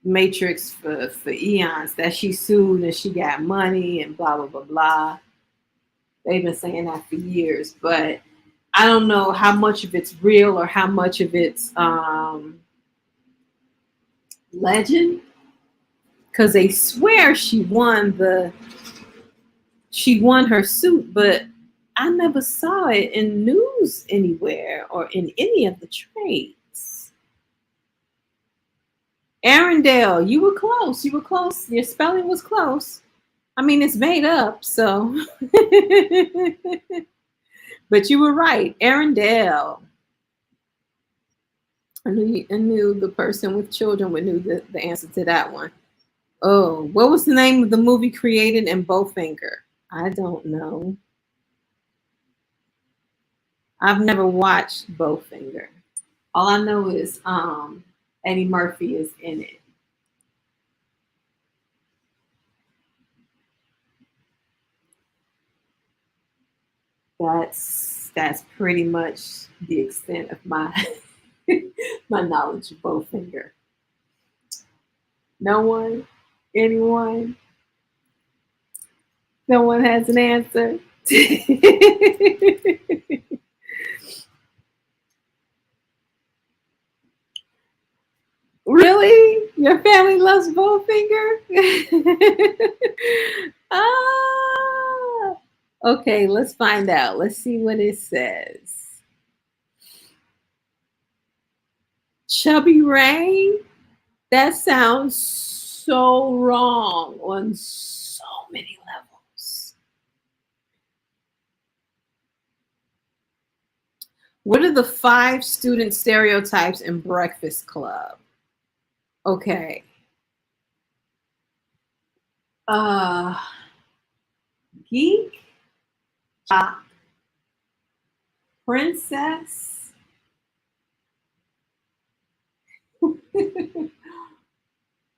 Speaker 1: Matrix for eons, that she sued and she got money and blah blah blah blah. They've been saying that for years, but I don't know how much of it's real or how much of it's legend, because they swear she won her suit, but I never saw it in news anywhere or in any of the trades. Arendelle, you were close. You were close. Your spelling was close. I mean, it's made up, so. But you were right. Arendelle. I knew the person with children would knew the answer to that one. Oh, what was the name of the movie created in Bowfinger? I don't know. I've never watched Bowfinger. All I know is Eddie Murphy is in it. That's pretty much the extent of my my knowledge of Bowfinger. No one, anyone, no one has an answer. Really? Your family loves Bowfinger? Ah. Okay, let's find out. Let's see what it says. Chubby Ray? That sounds so wrong on so many levels. What are the 5 student stereotypes in Breakfast Club? Okay. Uh, geek, jock, princess.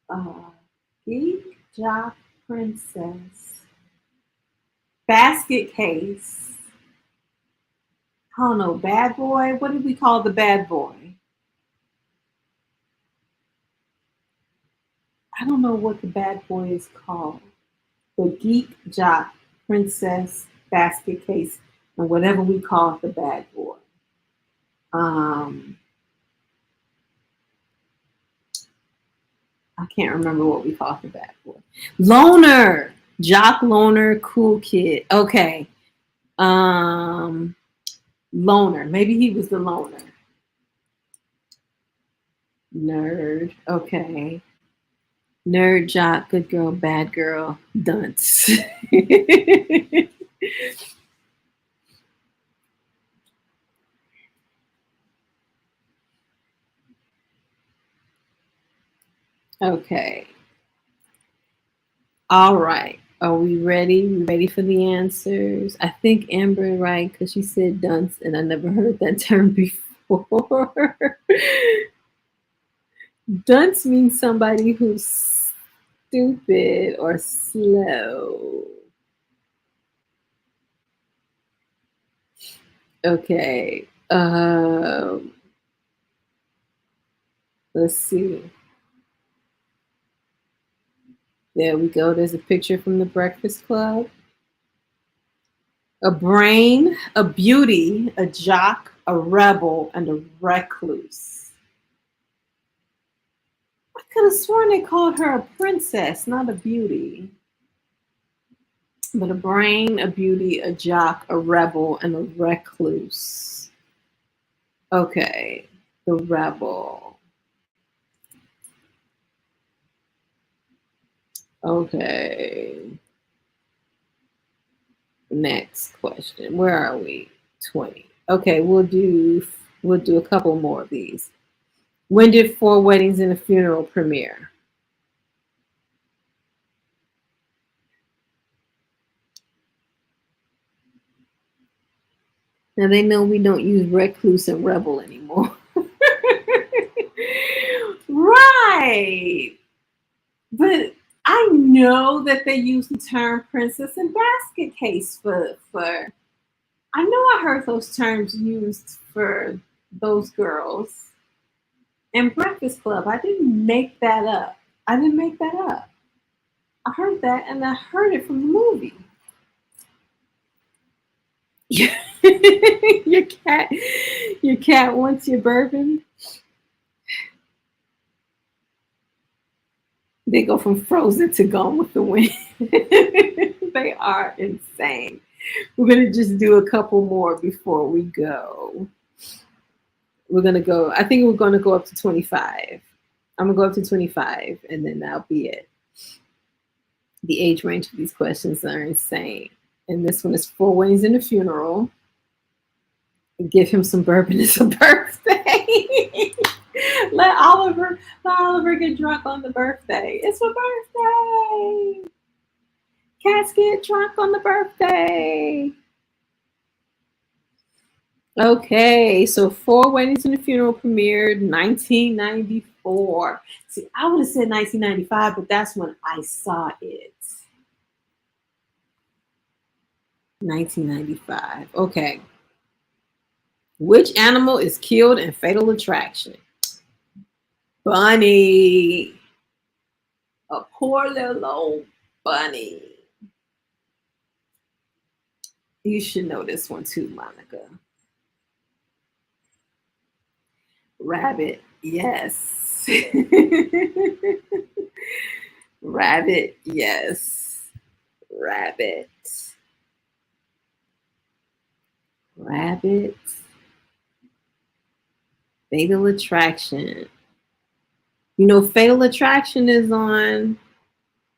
Speaker 1: uh, geek, jock, princess. Basket case. I don't know, bad boy. What did we call the bad boy? I don't know what the bad boy is called. The geek, jock, princess, basket case, and whatever we call the bad boy. Um, I can't remember what we call the bad boy. Loner, jock, loner, cool kid. Okay. Um, Loner. Maybe he was the loner. Nerd. Okay. Nerd, jock, good girl, bad girl, dunce. Okay. All right. Are we ready? We ready for the answers? I think Amber right because she said dunce, and I never heard that term before. Dunce means somebody who's stupid or slow. Okay. Let's see. There we go. There's a picture from the Breakfast Club. A brain, a beauty, a jock, a rebel, and a recluse. I could have sworn they called her a princess, not a beauty. But a brain, a beauty, a jock, a rebel, and a recluse. Okay, the rebel. Okay. Next question. Where are we? 20. Okay, we'll do a couple more of these. When did Four Weddings and a Funeral premiere? Now they know we don't use recluse and rebel anymore. Right. But I know that they use the term princess and basket case for I know I heard those terms used for those girls in Breakfast Club. I didn't make that up. I didn't make that up. I heard that and I heard it from the movie. your cat your cat wants your bourbon. They go from Frozen to Gone with the Wind. They are insane. We're gonna just do a couple more before we go. We're gonna go. I think we're gonna go up to 25. I'm gonna go up to 25, and then that'll be it. The age range of these questions are insane. And this one is Four Weddings and a Funeral. Give him some bourbon. It's a birthday. Let Oliver get drunk on the birthday. It's a birthday. Cats get drunk on the birthday. Okay, so Four Weddings and a Funeral premiered 1994. See, I would have said 1995, but that's when I saw it. 1995. Okay. Which animal is killed in Fatal Attraction? Bunny. A poor little old bunny. You should know this one too, Monica. Rabbit. Yes. Rabbit. Yes. Rabbit. Rabbit. Fatal Attraction. You know, Fatal Attraction is on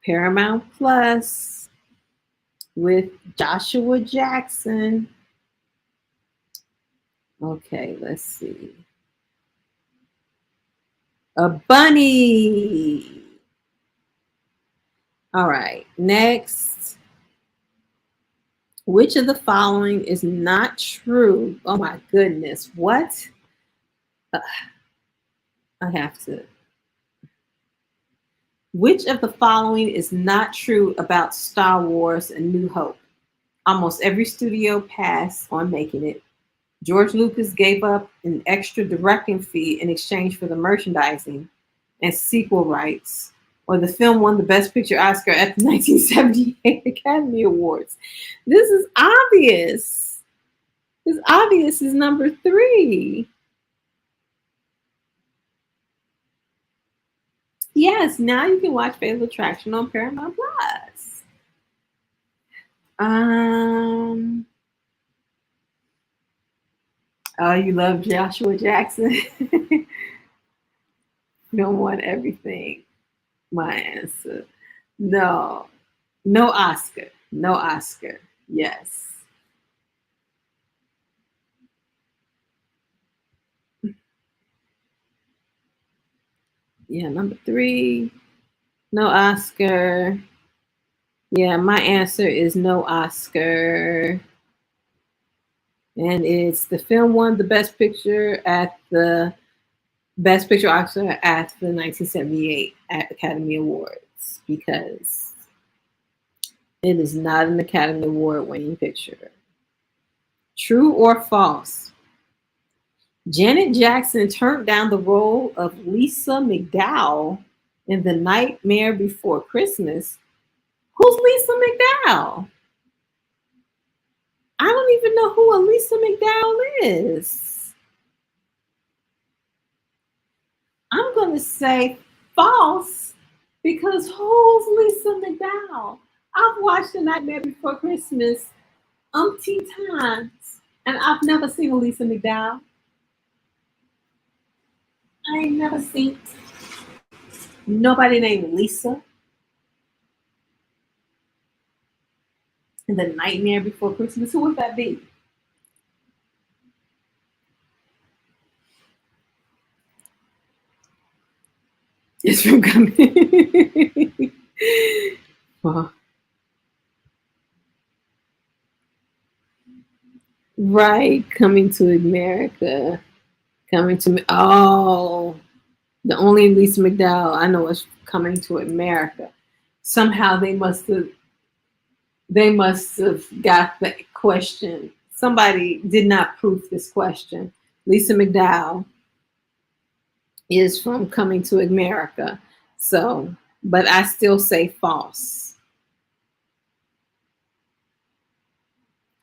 Speaker 1: Paramount Plus with Joshua Jackson. Okay, let's see. A bunny. All right, next. Which of the following is not true? Oh my goodness, what? I have to. Which of the following is not true about Star Wars: A New Hope? Almost every studio passed on making it. George Lucas gave up an extra directing fee in exchange for the merchandising and sequel rights, or the film won the Best Picture Oscar at the 1978 Academy Awards. This is obvious. This obvious is number 3. Yes, now you can watch Fatal Attraction on Paramount Plus. Oh, you love Joshua Jackson? You don't want everything. My answer. No. No Oscar. No Oscar. Yes. Yeah, number 3. No Oscar. Yeah, my answer is no Oscar. And it's the film won the Best Picture at the Best Picture Oscar at the 1978 Academy Awards because it is not an Academy Award winning picture. True or false? Janet Jackson turned down the role of Lisa McDowell in The Nightmare Before Christmas. Who's Lisa McDowell? I don't even know who Lisa McDowell is. I'm going to say false because who's Lisa McDowell? I've watched The Nightmare Before Christmas umpteen times and I've never seen Lisa McDowell. I ain't never seen nobody named Lisa in The Nightmare Before Christmas. Who would that be? It's from coming. Well, right, Coming to America. Coming to me. Oh, the only Lisa McDowell I know is Coming to America. Somehow they must have got the question. Somebody did not proof this question. Lisa McDowell is from Coming to America. So, but I still say false.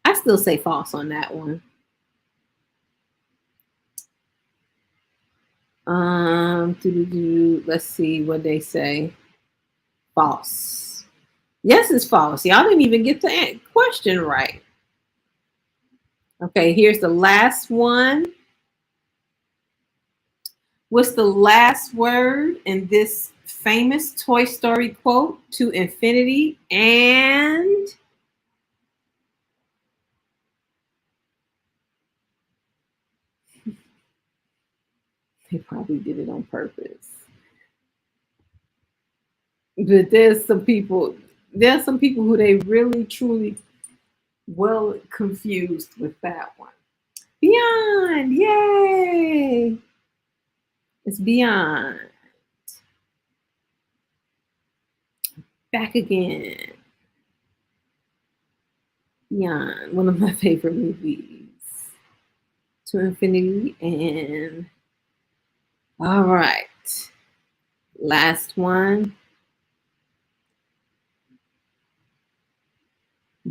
Speaker 1: I still say false on that one. Let's see what they say. False. Yes, it's false. Y'all didn't even get the question right. Okay, here's the last one. What's the last word in this famous Toy Story quote, to infinity and They probably did it on purpose. But there's some people who they really truly well confused with that one. Beyond, yay! It's Beyond. Back again. Beyond, one of my favorite movies. To Infinity and all right. Last one.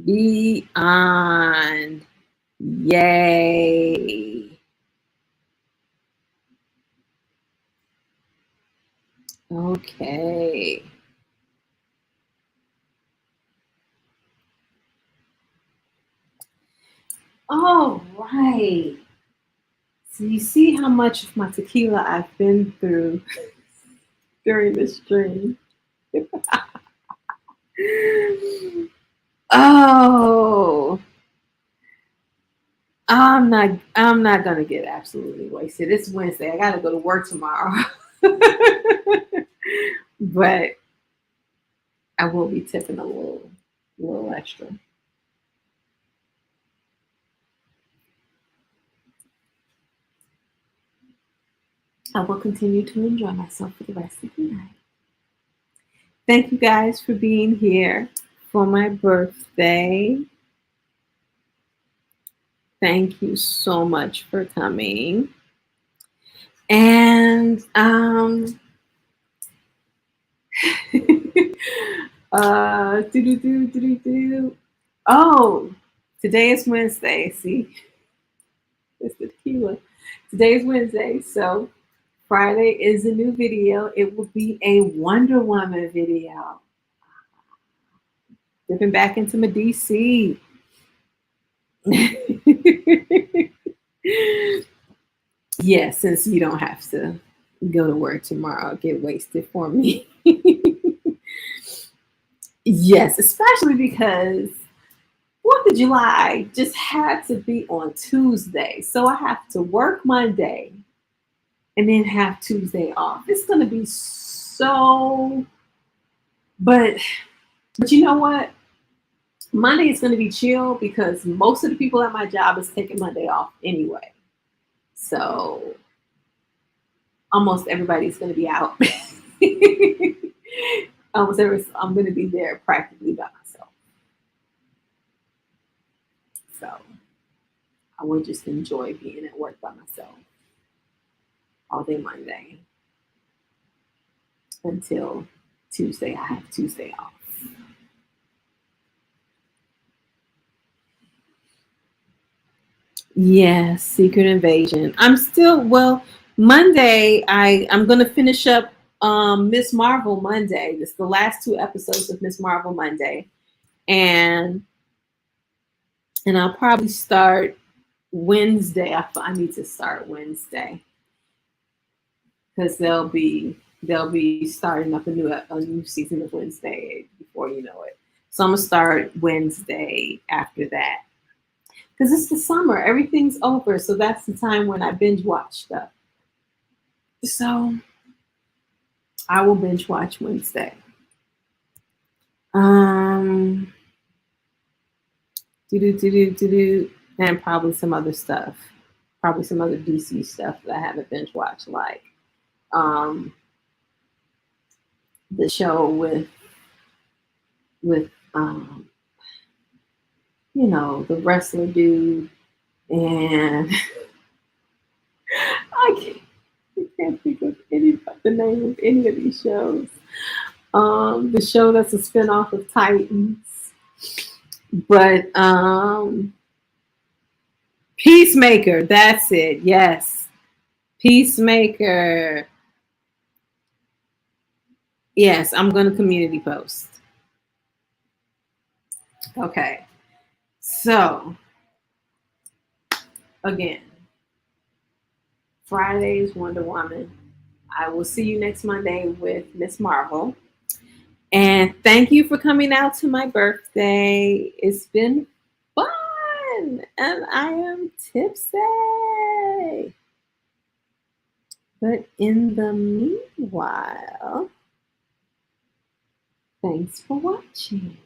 Speaker 1: Beyond. Yay. Okay. All right. So you see how much of my tequila I've been through during this stream. Oh, I'm not gonna get absolutely wasted. It's Wednesday. I gotta go to work tomorrow. But I will be tipping a little extra. I will continue to enjoy myself for the rest of the night. Thank you guys for being here for my birthday. Thank you so much for coming. And oh, today is Wednesday. See, it's the tequila. Today is Wednesday, so Friday is a new video. It will be a Wonder Woman video. Dipping back into my DC. Yeah, since you don't have to go to work tomorrow, get wasted for me. Yes, especially because 4th of July just had to be on Tuesday. So I have to work Monday and then have Tuesday off. It's going to be so, but you know what? Monday is going to be chill because most of the people at my job is taking Monday off anyway. So almost everybody's going to be out. I'm going to be there practically by myself. So I will just enjoy being at work by myself all day Monday until Tuesday. I have Tuesday off. Yeah, Secret Invasion. Monday I'm gonna finish up Miss Marvel Monday. This is the last 2 episodes of Miss Marvel Monday. And I'll probably start Wednesday. I need to start Wednesday because they'll be starting up a new season of Wednesday before you know it. So I'm gonna start Wednesday after that because it's the summer. Everything's over, so that's the time when I binge watch stuff. So I will binge watch Wednesday. Um, and probably some other stuff. Probably some other DC stuff that I haven't binge watched, like um, the show with the wrestler dude, and I can't think of the name of any of these shows. The show that's a spinoff of Titans, but Peacemaker. That's it. Yes, Peacemaker. Yes, I'm going to community post. Okay. So, again, Friday's Wonder Woman. I will see you next Monday with Miss Marvel. And thank you for coming out to my birthday. It's been fun. And I am tipsy. But in the meanwhile, thanks for watching.